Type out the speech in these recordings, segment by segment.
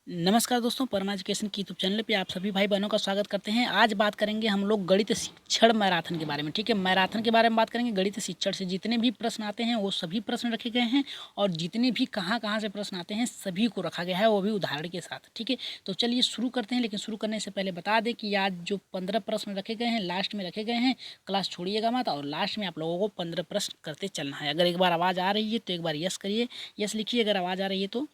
नमस्कार दोस्तों, परमा एजुकेशन की यूट्यूब चैनल पे आप सभी भाई बहनों का स्वागत करते हैं। आज बात करेंगे हम लोग गणित शिक्षण मैराथन के बारे में। ठीक है, मैराथन के बारे में बात करेंगे। गणित शिक्षण से जितने भी प्रश्न आते हैं वो सभी प्रश्न रखे गए हैं, और जितने भी कहाँ कहाँ से प्रश्न आते हैं सभी को रखा गया है, वो भी उदाहरण के साथ। ठीक है, तो चलिए शुरू करते हैं। लेकिन शुरू करने से पहले बता दें कि आज जो 15 प्रश्न रखे गए हैं लास्ट में रखे गए हैं। क्लास छोड़िएगा मत, और लास्ट में आप लोगों को 15 प्रश्न करते चलना है। अगर एक बार आवाज़ आ रही है तो एक बार यस करिए, यस लिखिए अगर आवाज़ आ रही है तो,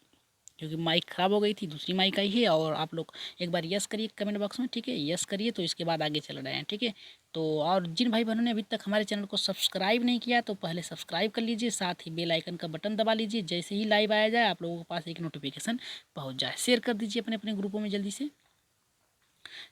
क्योंकि माइक ख़राब हो गई थी, दूसरी माइक आई है। और आप लोग एक बार यस करिए कमेंट बॉक्स में। ठीक है, यस करिए तो इसके बाद आगे चल रहे हैं। ठीक है, तो और जिन भाई बहनों ने अभी तक हमारे चैनल को सब्सक्राइब नहीं किया तो पहले सब्सक्राइब कर लीजिए, साथ ही बेल आइकन का बटन दबा लीजिए। जैसे ही लाइव आया जाए आप लोगों के पास एक नोटिफिकेशन पहुंच जाए। शेयर कर दीजिए अपने अपने ग्रुपों में, जल्दी से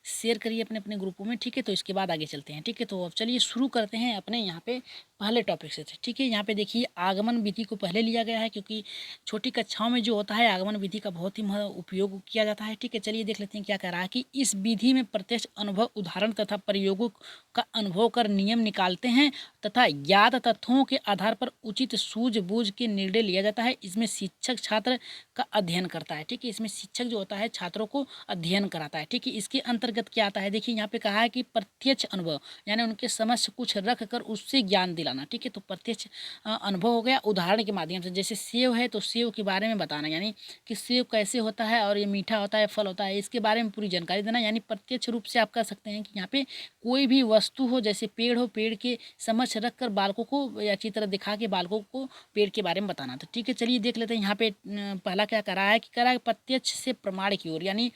शेयर करिए अपने अपने ग्रुपों में। ठीक है, तो इसके बाद आगे चलते हैं। ठीक है, तो अब चलिए शुरू करते हैं अपने यहाँ पे पहले टॉपिक से। ठीक है, यहाँ पे देखिए आगमन विधि को पहले लिया गया है, क्योंकि छोटी कक्षाओं में जो होता है आगमन विधि का बहुत ही उपयोग किया जाता है। ठीक है, चलिए देख लेते हैं क्या कह रहा है कि इस विधि में प्रत्यक्ष अनुभव, उदाहरण तथा प्रयोगों का अनुभव कर नियम निकालते हैं तथा ज्ञात तथ्यों के आधार पर उचित सूझबूझ के निर्णय लिया जाता है। इसमें शिक्षक छात्र का अध्ययन करता है। ठीक है, इसमें शिक्षक जो होता है छात्रों को अध्ययन कराता है। ठीक है, इसके अंतर्गत क्या आता है, देखिए यहाँ पे कहा है कि प्रत्यक्ष अनुभव, यानी उनके समक्ष कुछ रख कर उससे ज्ञान दिलाना। ठीक है, तो प्रत्यक्ष अनुभव हो गया उदाहरण के माध्यम से। जैसे सेव है तो सेव के बारे में बताना, यानी कि सेव कैसे होता है और ये मीठा होता है, फल होता है, इसके बारे में पूरी जानकारी देना। यानी प्रत्यक्ष रूप से आप कह सकते हैं कि यहाँ पे कोई भी वस्तु हो, जैसे पेड़ हो, पेड़ के समक्ष रख कर बालकों को या अच्छी तरह दिखा के बालकों को पेड़ के बारे में बताना। तो ठीक है, चलिए देख लेते हैं यहाँ पे पहला क्या करा है कि करा है प्रत्यक्ष से प्रमाण की ओर, यानी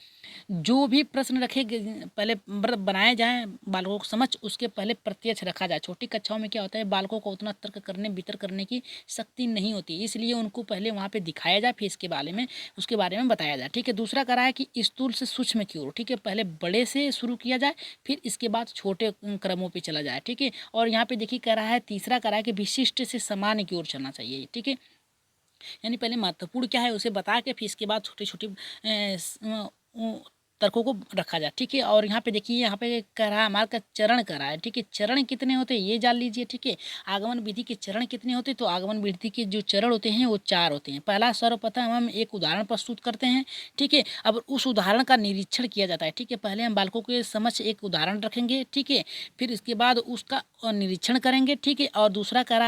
जो भी प्रश्न रखे पहले बनाए जाएं बालकों को समझ, उसके पहले प्रत्यक्ष रखा जाए। छोटी कक्षाओं में क्या होता है, बालकों को उतना तर्क करने वितर्क करने की शक्ति नहीं होती, इसलिए उनको पहले वहाँ पे दिखाया जाए, फिर इसके बारे में उसके बारे में बताया जाए। ठीक है, दूसरा करा है कि स्थूल से सूक्ष्म की ओर। ठीक है, पहले बड़े से शुरू किया जाए, फिर इसके बाद छोटे क्रमों पर चला जाए। ठीक है, और यहाँ पे देखिए कह रहा है, तीसरा करा है कि विशिष्ट से सामान्य की ओर चलना चाहिए। ठीक है, यानी पहले महत्वपूर्ण क्या है उसे बता के फिर इसके बाद छोटे छोटे तर्कों को रखा जाए। ठीक है, और यहाँ पे देखिए यहाँ पे कह रहा है हमारे का चरण कह रहा है। ठीक है, चरण कितने होते हैं ये जान लीजिए। ठीक है, आगमन विधि के चरण कितने होते हैं, तो आगमन विधि के जो चरण होते हैं वो 4 होते हैं। पहला सर्वप्रथम हम एक उदाहरण प्रस्तुत करते हैं। ठीक है, अब उस उदाहरण का निरीक्षण किया जाता है। ठीक है, पहले हम बालकों के समक्ष एक उदाहरण रखेंगे। ठीक है, फिर इसके बाद उसका निरीक्षण करेंगे। ठीक है, और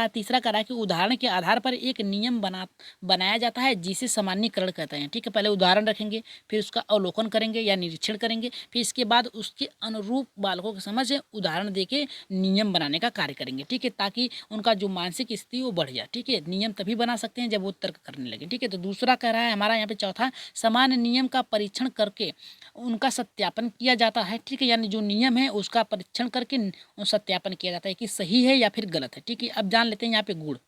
तीसरा करा कि उदाहरण के आधार पर एक नियम बनाया जाता है जिसे सामान्यीकरण कहते हैं। ठीक है, पहले उदाहरण रखेंगे, फिर उसका अवलोकन करेंगे या निरीक्षण करेंगे, फिर इसके बाद उसके अनुरूप बालकों के समझ उदाहरण देके नियम बनाने का कार्य करेंगे। ठीक है, ताकि उनका जो मानसिक स्थिति वो बढ़ जाए। ठीक है, नियम तभी बना सकते हैं जब वो तर्क करने लगे। ठीक है, तो दूसरा कह रहा है हमारा यहाँ पे चौथा, सामान्य नियम का परीक्षण करके उनका सत्यापन किया जाता है। ठीक है, यानी जो नियम है उसका परीक्षण करके सत्यापन किया जाता है कि सही है या फिर गलत है। ठीक है, अब जान लेते हैं यहाँ पे गुण।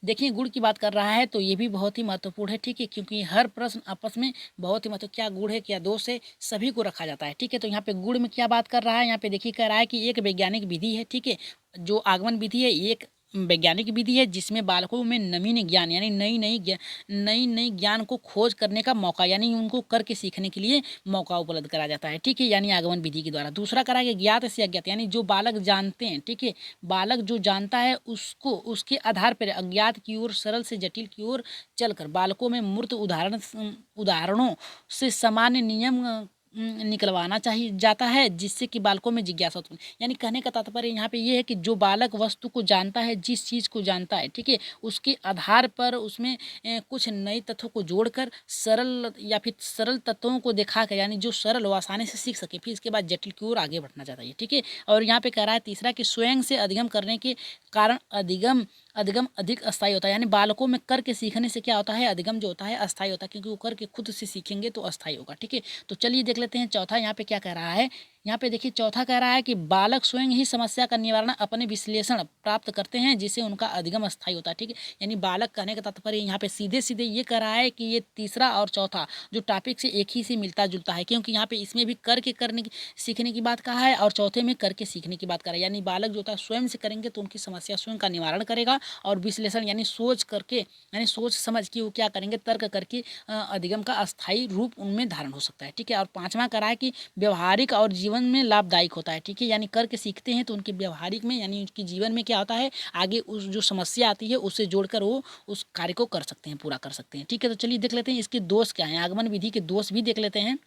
देखिए गुण की बात कर रहा है तो ये भी बहुत ही महत्वपूर्ण है। ठीक है, क्योंकि हर प्रश्न आपस में बहुत ही महत्व, क्या गुण है क्या दोष है, सभी को रखा जाता है। ठीक है, तो यहाँ पे गुण में क्या बात कर रहा है, यहाँ पे देखिए कह रहा है कि एक वैज्ञानिक विधि है। ठीक है, जो आगमन विधि है एक वैज्ञानिक विधि है जिसमें बालकों में नवीन ज्ञान, यानी नई नई ज्ञान को खोज करने का मौका, यानी उनको करके सीखने के लिए मौका उपलब्ध करा जाता है। ठीक है, यानी आगमन विधि के द्वारा। दूसरा करा कि ज्ञात से अज्ञात, यानी जो बालक जानते हैं। ठीक है, बालक जो जानता है उसको उसके आधार पर अज्ञात की ओर, सरल से जटिल की ओर चलकर बालकों में मूर्त उदाहरणों से सामान्य नियम निकलवाना चाहिए जाता है, जिससे कि बालकों में जिज्ञासा उत्पन्न, यानी कहने का तात्पर्य यहाँ पे ये है कि जो बालक वस्तु को जानता है, जिस चीज़ को जानता है, ठीक है, उसके आधार पर उसमें कुछ नए तत्वों को जोड़कर सरल या फिर सरल तत्वों को दिखा कर, यानी जो सरल हो आसानी से सीख सके, फिर इसके बाद जटिल की ओर आगे बढ़ना चाहता है। ठीक है, और यहाँ पे कह रहा है तीसरा कि स्वयं से अधिगम करने के कारण अधिगम अधिगम अधिक अस्थायी होता है, यानी बालकों में करके सीखने से क्या होता है, अधिगम जो होता है अस्थायी होता है, क्योंकि वो करके खुद से सीखेंगे तो अस्थायी होगा। ठीक है, तो चलिए देख लेते हैं चौथा यहाँ पे क्या कह रहा है। यहाँ पे देखिए चौथा कह रहा है कि बालक स्वयं ही समस्या का निवारण अपने विश्लेषण प्राप्त करते हैं, जिससे उनका अधिगम अस्थायी होता है। ठीक है, यानी बालक कहने का तात्पर्य यहाँ पे सीधे सीधे ये कह रहा है कि ये तीसरा और चौथा जो टॉपिक से एक ही से मिलता जुलता है, क्योंकि यहाँ पे इसमें भी करके करने की सीखने की बात कहा है और चौथे में करके सीखने की बात कहा है। यानी बालक जो होता है स्वयं से करेंगे तो उनकी समस्या स्वयं का निवारण करेगा, और विश्लेषण यानी सोच करके, यानी सोच समझ के वो क्या करेंगे, तर्क करके अधिगम का अस्थायी रूप उनमें धारण हो सकता है। ठीक है, और पांचवा करा है कि व्यवहारिक और जीवन जीवन में लाभदायक होता है, ठीक है। यानी करके सीखते हैं तो उनके व्यवहारिक में यानी उनके जीवन में क्या होता है, आगे उस जो समस्या आती है उससे जोड़कर वो उस कार्य को कर सकते हैं, पूरा कर सकते हैं, ठीक है। तो चलिए देख लेते हैं इसके दोष क्या हैं, आगमन विधि के दोष भी देख लेते हैं।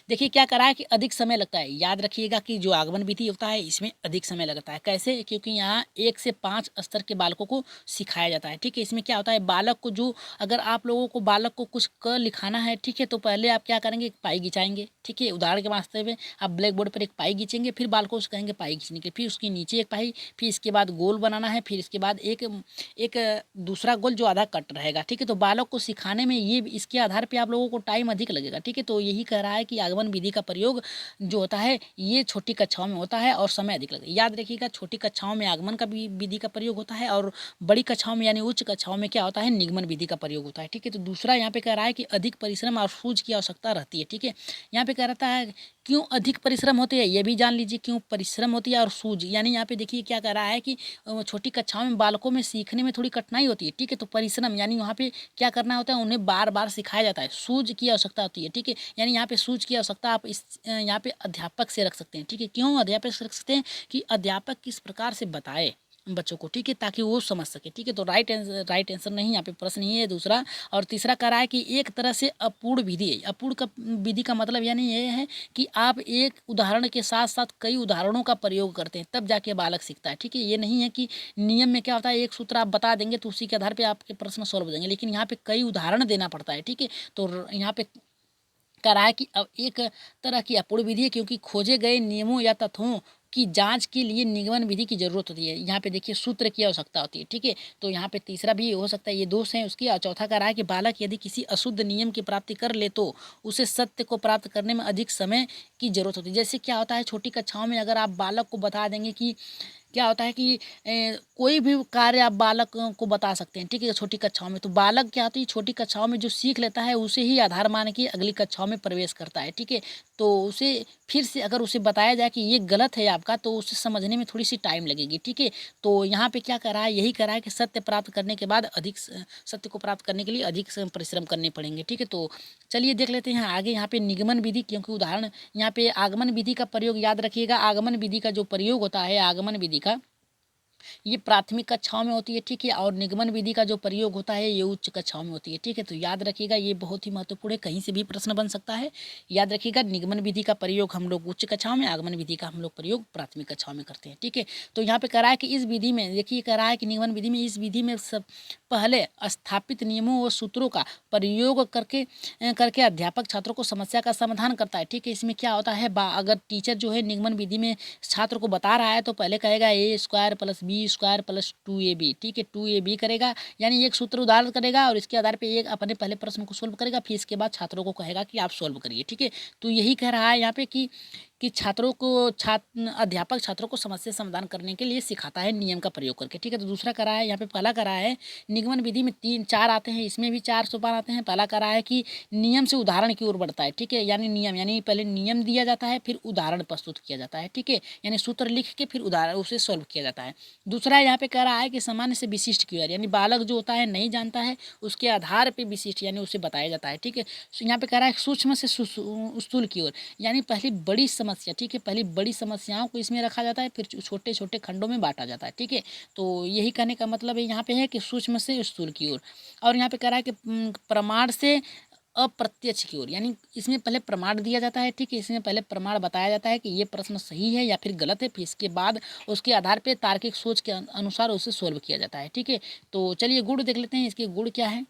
देखिए क्या करा है कि अधिक समय लगता है। याद रखिएगा कि जो आगमन विधि होता है इसमें अधिक समय लगता है। कैसे? क्योंकि यहाँ 1 से 5 स्तर के बालकों को सिखाया जाता है, ठीक है। इसमें क्या होता है, बालक को जो अगर आप लोगों को बालक को कुछ क लिखाना है, ठीक है, तो पहले आप क्या करेंगे, एक पाई खिंचाएंगे, ठीक है। उदाहरण के वास्ते में आप ब्लैक बोर्ड पर एक पाई खींचेंगे, फिर बालकों से कहेंगे पाई खींचने के, फिर उसके नीचे एक पाई, फिर इसके बाद गोल बनाना है, फिर इसके बाद एक एक दूसरा गोल जो आधा कट रहेगा, ठीक है। तो बालक को सिखाने में ये इसके आधार पर आप लोगों को टाइम अधिक लगेगा, ठीक है। तो यही कह रहा है कि आगमन विधि का प्रयोग जो होता है ये छोटी कक्षाओं में होता है और समय अधिक लगता है। याद रखिएगा छोटी कक्षाओं में आगमन का विधि का प्रयोग होता है और बड़ी कक्षाओं में यानी उच्च कक्षाओं में क्या होता है, निगमन विधि का प्रयोग होता है, ठीक है। तो दूसरा यहाँ पे कह रहा है कि अधिक परिश्रम और सूझ की आवश्यकता रहती है, ठीक है। यहाँ पे कह रहा है क्यों अधिक परिश्रम होती है, ये भी जान लीजिए क्यों परिश्रम होती है और सूझ, यानी यहाँ पे देखिए क्या कह रहा है कि छोटी कक्षाओं में बालकों में सीखने में थोड़ी कठिनाई होती है, ठीक है। तो परिश्रम यानी वहाँ पे क्या करना होता है, उन्हें बार बार सिखाया जाता है, सूझ की आवश्यकता होती है, ठीक है। यानी यहाँ पे सूझ की आवश्यकता आप इस यहाँ पे अध्यापक से रख सकते हैं, ठीक है। क्यों अध्यापक से रख सकते हैं कि अध्यापक किस प्रकार से बताए बच्चों को, ठीक है, ताकि वो समझ सके, ठीक है। तो राइट आंसर नहीं, यहाँ पे प्रश्न ही है दूसरा। और तीसरा कह रहा है कि एक तरह से अपूर्ण विधि है। अपूर्ण का विधि का मतलब यानी ये है कि आप एक उदाहरण के साथ साथ कई उदाहरणों का प्रयोग करते हैं तब जाके बालक सीखता है, ठीक है। ये नहीं है कि नियम में क्या होता है, एक सूत्र आप बता देंगे तो उसी के आधार पर आपके प्रश्न सॉल्व हो जाएंगे, लेकिन यहाँ पे कई उदाहरण देना पड़ता है, ठीक है। तो यहाँ पे कह रहा है कि अब एक तरह की अपूर्ण विधि है क्योंकि खोजे गए नियमों या तथ्यों की जांच के लिए निगमन विधि की जरूरत होती है। यहाँ पे देखिए सूत्र की आवश्यकता होती है, ठीक है। तो यहाँ पे तीसरा भी हो सकता है, ये दोष है उसकी। और चौथा कह रहा है कि बालक यदि किसी अशुद्ध नियम की प्राप्ति कर ले तो उसे सत्य को प्राप्त करने में अधिक समय की जरूरत होती है। जैसे क्या होता है, छोटी कक्षाओं में अगर आप बालक को बता देंगे कि क्या होता है कि कोई भी कार्य आप बालक को बता सकते हैं, ठीक है, छोटी कक्षाओं में। तो बालक क्या होती है, छोटी कक्षाओं में जो सीख लेता है उसे ही आधार मान के अगली कक्षाओं में प्रवेश करता है, ठीक है। तो उसे फिर से अगर उसे बताया जाए कि ये गलत है आपका, तो उसे समझने में थोड़ी सी टाइम लगेगी, ठीक है। तो यहाँ पे क्या कर रहा है, यही कर रहा है कि सत्य प्राप्त करने के बाद अधिक सत्य को प्राप्त करने के लिए अधिक परिश्रम करने पड़ेंगे, ठीक है। तो चलिए देख लेते हैं आगे यहाँ पे निगमन विधि, क्योंकि उदाहरण यहाँ पे आगमन विधि का प्रयोग याद रखिएगा। आगमन विधि का जो प्रयोग होता है, आगमन विधि का ये प्राथमिक कक्षाओं में होती है, ठीक है। और निगमन विधि का जो प्रयोग होता है ये उच्च कक्षाओं में होती है, ठीक है। तो याद रखिएगा ये बहुत ही महत्वपूर्ण है, कहीं से भी प्रश्न बन सकता है। याद रखिएगा निगमन विधि का प्रयोग हम लोग उच्च कक्षाओं में, आगमन विधि का हम लोग प्रयोग प्राथमिक कक्षाओं में करते हैं, ठीक है। तो यहाँ पे कह रहा है कि इस विधि में देखिए, कह रहा है कि निगमन विधि में इस विधि में सब पहले स्थापित नियमों व सूत्रों का प्रयोग करके करके अध्यापक छात्रों को समस्या का समाधान करता है, ठीक है। इसमें क्या होता है, अगर टीचर जो है निगमन विधि में छात्र को बता रहा है तो पहले कहेगा a² + b² + 2ab, ठीक है। 2ab करेगा यानी एक सूत्र उदाहरण करेगा और इसके आधार पे एक अपने पहले प्रश्न को सोल्व करेगा, फिर इसके बाद छात्रों को कहेगा कि आप सोल्व करिए, ठीक है। तो यही कह रहा है यहाँ पे कि छात्रों को अध्यापक छात्रों को समस्या समाधान करने के लिए सिखाता है नियम का प्रयोग करके, ठीक है। तो दूसरा करा है, यहाँ पे पहला करा है निगमन विधि में 3-4 आते हैं, इसमें भी 4 सोपान आते हैं। पहला करा है कि नियम से उदाहरण की ओर बढ़ता है, ठीक है। यानी नियम यानी पहले नियम दिया जाता है फिर उदाहरण प्रस्तुत किया जाता है, ठीक है। यानी सूत्र लिख के फिर उदाहरण उसे सॉल्व किया जाता है। दूसरा यहाँ पे कह रहा है कि सामान्य से विशिष्ट की ओर, यानी बालक जो होता है नहीं जानता है उसके आधार पर विशिष्ट यानी उसे बताया जाता है, ठीक है। यहाँ पे कह रहा है सूक्ष्म से स्थूल की ओर, यानी पहली बड़ी समस्या, ठीक है, पहली बड़ी समस्याओं को इसमें रखा जाता है फिर छोटे छोटे खंडों में बांटा जाता है, ठीक है। तो यही कहने का मतलब है यहाँ पे है कि सूक्ष्म से स्थूल की ओर। और यहाँ पे कह रहा है कि प्रमाण से अप्रत्यक्ष की ओर, यानी इसमें पहले प्रमाण दिया जाता है, ठीक है। इसमें पहले प्रमाण बताया जाता है कि ये प्रश्न सही है या फिर गलत है, फिर इसके बाद उसके आधार पर तार्किक सोच के अनुसार उसे सोल्व किया जाता है, ठीक है। तो चलिए गुण देख लेते हैं, इसके गुण क्या है।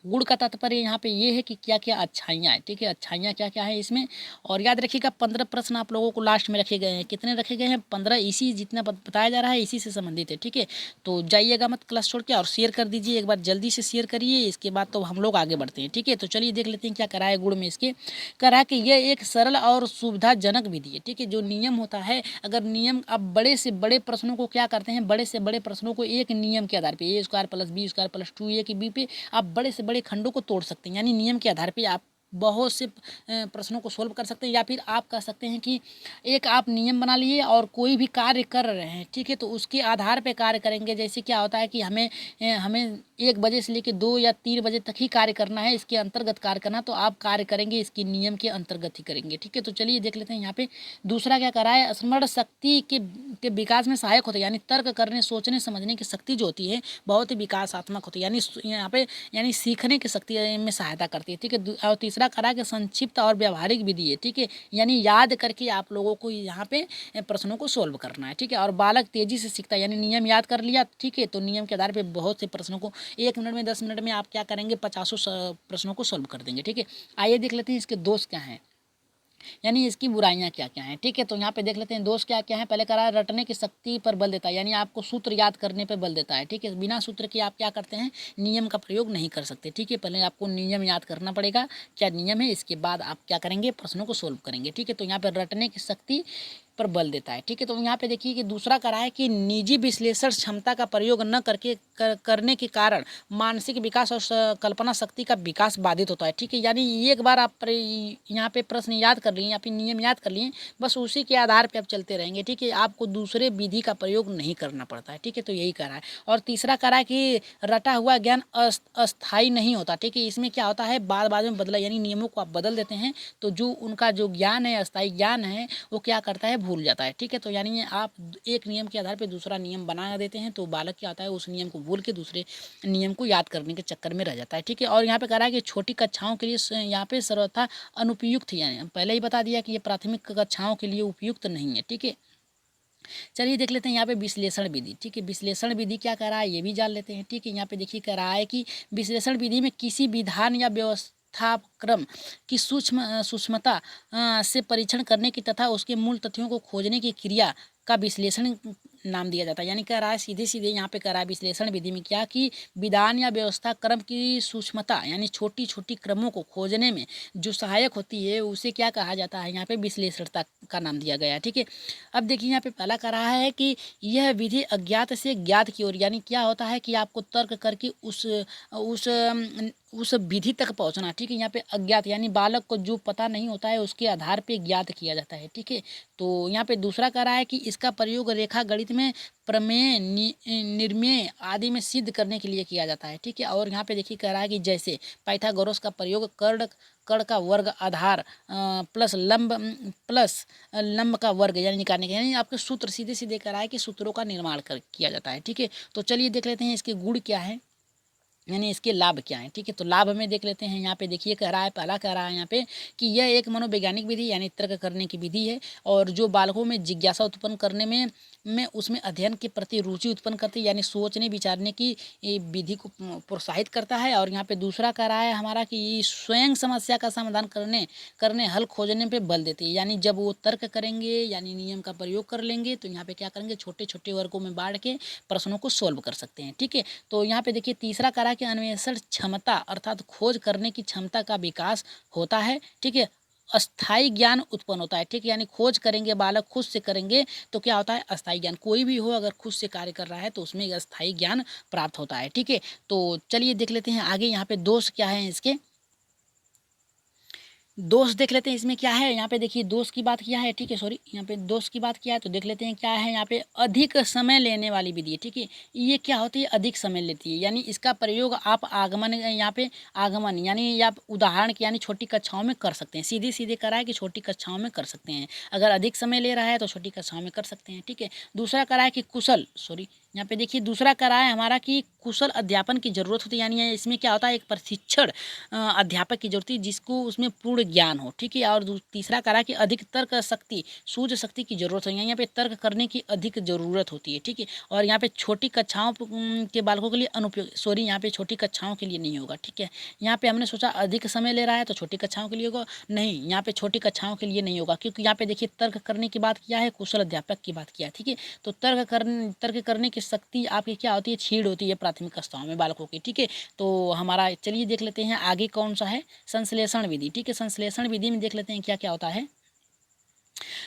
गुण का तात्पर्य यहाँ पे ये है कि क्या क्या अच्छाइयाँ हैं, ठीक है, अच्छाइयाँ क्या क्या है इसमें। और याद रखिएगा 15 प्रश्न आप लोगों को लास्ट में रखे गए हैं। कितने रखे गए हैं? 15। इसी जितना बताया जा रहा है इसी से संबंधित है, ठीक है। तो जाइएगा मत क्लास छोड़ के और शेयर कर दीजिए, एक बार जल्दी से शेयर करिए, इसके बाद तो हम लोग आगे बढ़ते हैं, ठीक है। तो चलिए देख लेते हैं क्या करा है गुण में इसके। करा कि यह एक सरल और सुविधाजनक विधि है, ठीक है। जो नियम होता है, अगर नियम आप बड़े से बड़े प्रश्नों को क्या करते हैं, बड़े से बड़े प्रश्नों को एक नियम के आधार पर a² + b² + 2a के b पे आप बड़े से बड़े खंडों को तोड़ सकते हैं, यानी नियम के आधार पे आप बहुत से प्रश्नों को सोल्व कर सकते हैं। या फिर आप कह सकते हैं कि एक आप नियम बना लिए और कोई भी कार्य कर रहे हैं, ठीक है, तो उसके आधार पे कार्य करेंगे। जैसे क्या होता है कि हमें 1 बजे से लेकर 2 या 3 बजे तक ही कार्य करना है, इसके अंतर्गत कार्य करना, तो आप कार्य करेंगे इसके नियम के अंतर्गत ही करेंगे। ठीक है, तो चलिए देख लेते हैं यहाँ पे दूसरा क्या करा है, स्मरण शक्ति के विकास में सहायक होता है, यानी तर्क करने, सोचने, समझने की शक्ति जो होती है बहुत ही विकासात्मक होती है, यानी यहाँ पे यानी सीखने की शक्ति में सहायता करती है। ठीक है, और तीसरा करा कि संक्षिप्त और व्यवहारिक विधि है। ठीक है, यानी याद करके आप लोगों को यहाँ पे प्रश्नों को सोल्व करना है। ठीक है, और बालक तेजी से सीखता है, यानी नियम याद कर लिया। ठीक है, तो नियम के आधार पर बहुत से प्रश्नों को 1 मिनट में 10 मिनट में आप क्या करेंगे, 50 प्रश्नों को सोल्व कर देंगे। ठीक है, आइए देख लेते हैं इसके दोष क्या हैं, यानी इसकी बुराइयां क्या क्या हैं। ठीक है, तो यहाँ पे देख लेते हैं दोष क्या क्या है। पहले करा है रटने की शक्ति पर बल देता है, यानी आपको सूत्र याद करने पर बल देता है। ठीक है, बिना सूत्र के आप क्या करते हैं, नियम का प्रयोग नहीं कर सकते। ठीक है, पहले आपको नियम याद करना पड़ेगा, क्या नियम है, इसके बाद आप क्या करेंगे, प्रश्नों को सोल्व करेंगे। ठीक है, तो यहाँ पे रटने की शक्ति पर बल देता है। ठीक है, तो यहाँ पे देखिए कि दूसरा करा है कि निजी विश्लेषण क्षमता का प्रयोग न करने के कारण मानसिक विकास और कल्पना शक्ति का विकास बाधित होता है। ठीक है, यानी एक बार आप यहाँ पे प्रश्न याद कर लिए या फिर नियम याद कर लिए, बस उसी के आधार पे आप चलते रहेंगे। ठीक है, आपको दूसरे विधि का प्रयोग नहीं करना पड़ता है। ठीक है, तो यही करा है। और तीसरा करा है कि रटा हुआ ज्ञान अस्थायी नहीं होता। ठीक है, इसमें क्या होता है, बाद में बदला, यानी नियमों को आप बदल देते हैं तो जो उनका जो ज्ञान है, अस्थायी ज्ञान है, वो क्या करता है, भूल जाता है। ठीक है, तो यानी आप एक नियम के आधार पर दूसरा नियम बना देते हैं तो बालक क्या होता है, उस नियम को भूल के दूसरे नियम को याद करने के चक्कर में रह जाता है। ठीक है, और यहाँ पे कह रहा है कि छोटी कक्षाओं के लिए यहाँ पे सर्वथा अनुपयुक्त है, यानी पहले ही बता दिया कि ये प्राथमिक कक्षाओं के लिए उपयुक्त नहीं है। ठीक है, चलिए देख लेते हैं यहाँ पे विश्लेषण विधि। ठीक है, विश्लेषण विधि क्या कह रहा है ये भी जान लेते हैं। ठीक है, यहाँ पे देखिए कह रहा है कि विश्लेषण विधि में किसी विधान या व्यवस्था क्रम की सूक्ष्मता से परीक्षण करने की तथा उसके मूल तथ्यों को खोजने की क्रिया का विश्लेषण नाम दिया जाता है। यानी कह रहा है सीधे सीधे यहाँ पे कह रहा है विश्लेषण विधि में क्या कि विधान या व्यवस्था क्रम की सूक्ष्मता यानी छोटी छोटी क्रमों को खोजने में जो सहायक होती है उसे क्या कहा जाता है, यहाँ पे विश्लेषणता का नाम दिया गया है। ठीक है, अब देखिए यहाँ पे पहला कह रहा है कि यह विधि अज्ञात से ज्ञात की ओर, यानी क्या होता है कि आपको तर्क करके उस विधि तक पहुंचना। ठीक है, यहाँ पे अज्ञात यानी बालक को जो पता नहीं होता है उसके आधार पे ज्ञात किया जाता है। ठीक है, तो यहाँ पे दूसरा कह रहा है कि इसका प्रयोग रेखा गणित में प्रमेय, निर्मेय आदि में सिद्ध करने के लिए किया जाता है। ठीक है, और यहाँ पे देखिए कह रहा है कि जैसे पाइथागोरस का प्रयोग कर्ण का वर्ग आधार प्लस लंब का वर्ग यानी निकालने के, यानी आपके सूत्र सीधे सीधे कह रहा है कि सूत्रों का निर्माण किया जाता है। ठीक है, तो चलिए देख लेते हैं इसके गुण क्या है, यानी इसके लाभ क्या है। ठीक है, तो लाभ में देख लेते हैं। यहाँ पे देखिए कह रहा है, पहला कह रहा है यहाँ पे कि यह एक मनोवैज्ञानिक विधि यानी तर्क करने की विधि है और जो बालकों में जिज्ञासा उत्पन्न करने में उसमें अध्ययन के प्रति रुचि उत्पन्न करती है, यानी सोचने विचारने की विधि को प्रोत्साहित करता है। और यहाँ पे दूसरा कह रहा है हमारा कि स्वयं समस्या का समाधान करने हल खोजने पे बल देती है, यानी जब वो तर्क करेंगे यानी नियम का प्रयोग कर लेंगे तो यहाँ पे क्या करेंगे, छोटे छोटे वर्गों में बांट के प्रश्नों को सोल्व कर सकते हैं। ठीक है, तो यहाँ पे देखिए तीसरा कह रहा है कि अन्वेषण क्षमता अर्थात खोज करने की क्षमता का विकास होता है। ठीक है, अस्थाई ज्ञान उत्पन्न होता है। ठीक है, यानी खोज करेंगे बालक खुद से करेंगे तो क्या होता है, अस्थाई ज्ञान, कोई भी हो अगर खुद से कार्य कर रहा है तो उसमें अस्थाई ज्ञान प्राप्त होता है। ठीक है, तो चलिए देख लेते हैं आगे यहाँ पे दोष क्या है, इसके दोष देख लेते हैं इसमें क्या है। यहाँ पे देखिए दोष की बात किया है। ठीक है, सॉरी, यहाँ पे दोष की बात किया है तो देख लेते हैं क्या है। यहाँ पे अधिक समय लेने वाली विधि है। ठीक है, ये क्या होती है, अधिक समय लेती है, यानी इसका प्रयोग आप आगमन यहाँ पे आगमन यानी आप उदाहरण के यानी छोटी कक्षाओं में कर सकते हैं। सीधे सीधे करा है कि छोटी कक्षाओं में कर सकते हैं, अगर अधिक समय ले रहा है तो छोटी कक्षाओं में कर सकते हैं। ठीक है, दूसरा करा है कि यहाँ पे देखिए दूसरा करा है हमारा कि कुशल अध्यापन की जरूरत होती है, यानी इसमें क्या होता है, एक प्रशिक्षण अध्यापक की जरूरत है जिसको उसमें पूर्ण ज्ञान हो। ठीक है, और तीसरा करा कि अधिक तर्क शक्ति सूझ शक्ति की जरूरत है, यहाँ पे तर्क करने की अधिक जरूरत होती है। ठीक है, और यहाँ पे छोटी कक्षाओं के बालकों के लिए अनुपयोगी, यहाँ पे छोटी कक्षाओं के लिए नहीं होगा। ठीक है, यहाँ पे हमने सोचा अधिक समय ले रहा है तो छोटी कक्षाओं के लिए होगा, नहीं, यहाँ पे छोटी कक्षाओं के लिए नहीं होगा क्योंकि यहाँ पे देखिए तर्क करने की बात किया है, कुशल अध्यापक की बात किया है। ठीक है, तो तर्क करने की शक्ति आपकी क्या होती है, छीड़ होती है प्राथमिक कक्षाओं में बालकों की। ठीक है, तो हमारा चलिए देख लेते हैं आगे कौन सा है, संश्लेषण विधि। ठीक है, संश्लेषण विधि में देख लेते हैं क्या क्या होता है।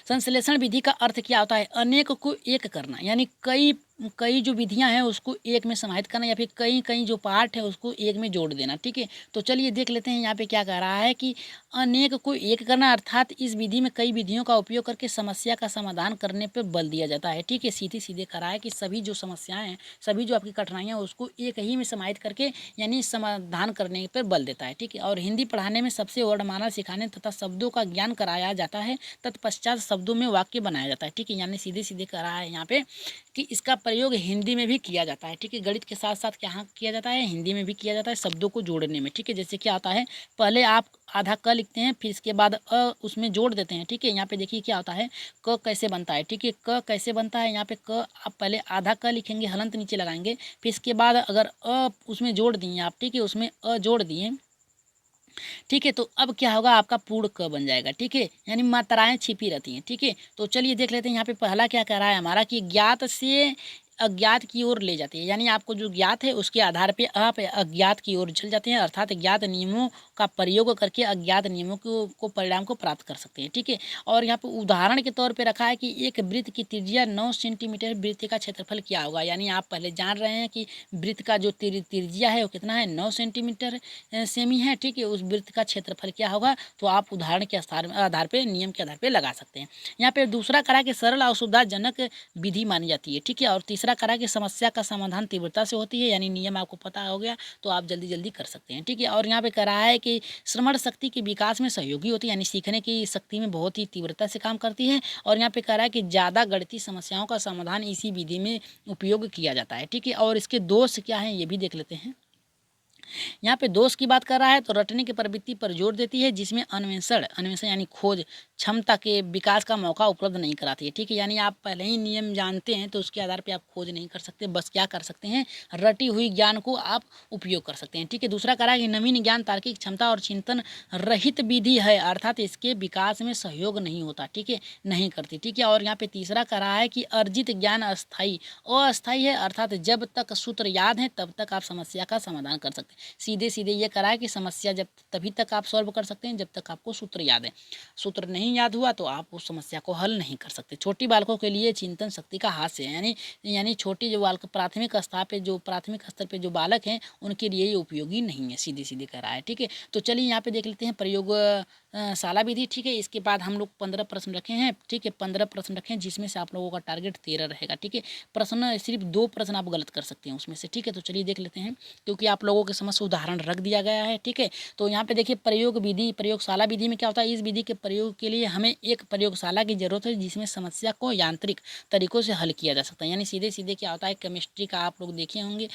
संश्लेषण विधि का अर्थ क्या होता है, अनेक को एक करना, यानी कई कई जो विधियां हैं उसको एक में समाहित करना, या फिर कई कई जो पार्ट है उसको एक में जोड़ देना। ठीक है, तो चलिए देख लेते हैं यहाँ पे क्या कह रहा है कि अनेक को एक करना, अर्थात इस विधि में कई विधियों का उपयोग करके समस्या का समाधान करने पर बल दिया जाता है। ठीक है, सीधे सीधे कह रहा है कि सभी जो समस्याएं हैं, सभी जो आपकी कठिनाइयां हैं उसको एक ही में समाहित करके यानी समाधान करने पर बल देता है। ठीक है, और हिंदी पढ़ाने में सबसे वर्णमाला सिखाने तथा शब्दों का ज्ञान कराया जाता है, तत्पश्चात शब्दों में वाक्य बनाया जाता है। ठीक है, यानी सीधे सीधे कह रहा है यहाँ पे कि इसका प्रयोग हिंदी में भी किया जाता है। ठीक है, गणित के साथ साथ क्या किया जाता है, हिंदी में भी किया जाता है शब्दों को जोड़ने में। ठीक है, जैसे क्या होता है, पहले आप आधा क लिखते हैं, फिर इसके बाद उसमें जोड़ देते हैं। ठीक है, यहाँ पे देखिए क्या होता है, क कैसे बनता है। ठीक है, क कैसे बनता है, यहाँ पे क आप पहले आधा क लिखेंगे, हलंत नीचे लगाएंगे, फिर इसके बाद अगर उसमें जोड़ दिए आप, ठीक है, उसमें जोड़ दिए, ठीक है, तो अब क्या होगा, आपका पूर्ण क बन जाएगा। ठीक है, यानी मात्राएं छिपी रहती हैं। ठीक है, तो चलिए देख लेते हैं यहाँ पे पहला क्या कह रहा है हमारा कि ज्ञात से अज्ञात की ओर ले जाती है, यानी आपको जो ज्ञात है उसके आधार पे आप अज्ञात की ओर चल जाते हैं, अर्थात ज्ञात नियमों का प्रयोग करके अज्ञात नियमों को परिणाम को प्राप्त कर सकते हैं। ठीक है, और यहाँ पे उदाहरण के तौर पे रखा है कि एक वृत्त की त्रिज्या 9 सेंटीमीटर, वृत्त का क्षेत्रफल क्या होगा। यानी आप पहले जान रहे हैं कि वृत्त का जो त्रिज्या है वो कितना है, 9 सेंटीमीटर सेमी है। ठीक है, उस वृत्त का क्षेत्रफल क्या होगा, तो आप उदाहरण के आधार पे नियम के आधार पे लगा सकते हैं। यहाँ पे दूसरा करा कि सरल और सुविधाजनक विधि मानी जाती है। ठीक है, और तीसरा करा कि समस्या का समाधान तीव्रता से होती है, यानी नियम आपको पता हो गया तो आप जल्दी जल्दी कर सकते हैं। ठीक है, और यहाँ पे कह रहा है कि श्रवण शक्ति के विकास में सहयोगी होती है, यानी सीखने की शक्ति में बहुत ही तीव्रता से काम करती है। और यहाँ पे कह रहा है कि ज़्यादा गणितीय समस्याओं का समाधान इसी विधि में उपयोग किया जाता है। ठीक है, और इसके दोष क्या हैं ये भी देख लेते हैं। यहाँ पे दोष की बात कर रहा है तो रटने की प्रवृत्ति पर जोर देती है, जिसमें अन्वेषण अन्वेषण यानी खोज क्षमता के विकास का मौका उपलब्ध नहीं कराती है। ठीक है, यानी आप पहले ही नियम जानते हैं तो उसके आधार पे आप खोज नहीं कर सकते, बस क्या कर सकते हैं, रटी हुई ज्ञान को आप उपयोग कर सकते हैं। ठीक है, दूसरा कह रहा है कि नवीन ज्ञान तार्किक क्षमता और चिंतन रहित विधि है, अर्थात इसके विकास में सहयोग नहीं होता। ठीक है, नहीं करती। ठीक है, और यहाँ पे तीसरा कह रहा है कि अर्जित ज्ञान अस्थाई अस्थाई है, अर्थात जब तक सूत्र याद है तब तक आप समस्या का समाधान कर सकते हैं। सीधे सीधे ये करा है कि समस्या जब तभी तक आप सॉल्व कर सकते हैं जब तक आपको सूत्र याद है, सूत्र नहीं याद हुआ तो आप उस समस्या को हल नहीं कर सकते। छोटी बालकों के लिए चिंतन शक्ति का हास्य है, यानी छोटी जो बालक प्राथमिक स्तर पे जो बालक हैं उनके लिए ये उपयोगी नहीं है, सीधे सीधे कह रहा है। ठीक है, तो चलिए यहाँ पे देख लेते हैं प्रयोग शाला विधि। ठीक है, इसके बाद हम लोग 15 प्रश्न रखे हैं। ठीक है, 15 प्रश्न रखे हैं जिसमें से आप लोगों का टारगेट 13 रहेगा। ठीक है, प्रश्न सिर्फ 2 प्रश्न आप गलत कर सकते हैं उसमें से। ठीक है, तो चलिए देख लेते हैं, क्योंकि आप लोगों के समझ उदाहरण रख दिया गया है। ठीक है, तो यहाँ पे देखिए प्रयोग विधि, प्रयोगशाला विधि में क्या होता है, इस विधि के प्रयोग के लिए हमें एक प्रयोगशाला की जरूरत है जिसमें समस्या को यांत्रिक तरीकों से हल किया जा सकता है। यानी सीधे सीधे क्या होता है, केमिस्ट्री का आप लोग देखे होंगे,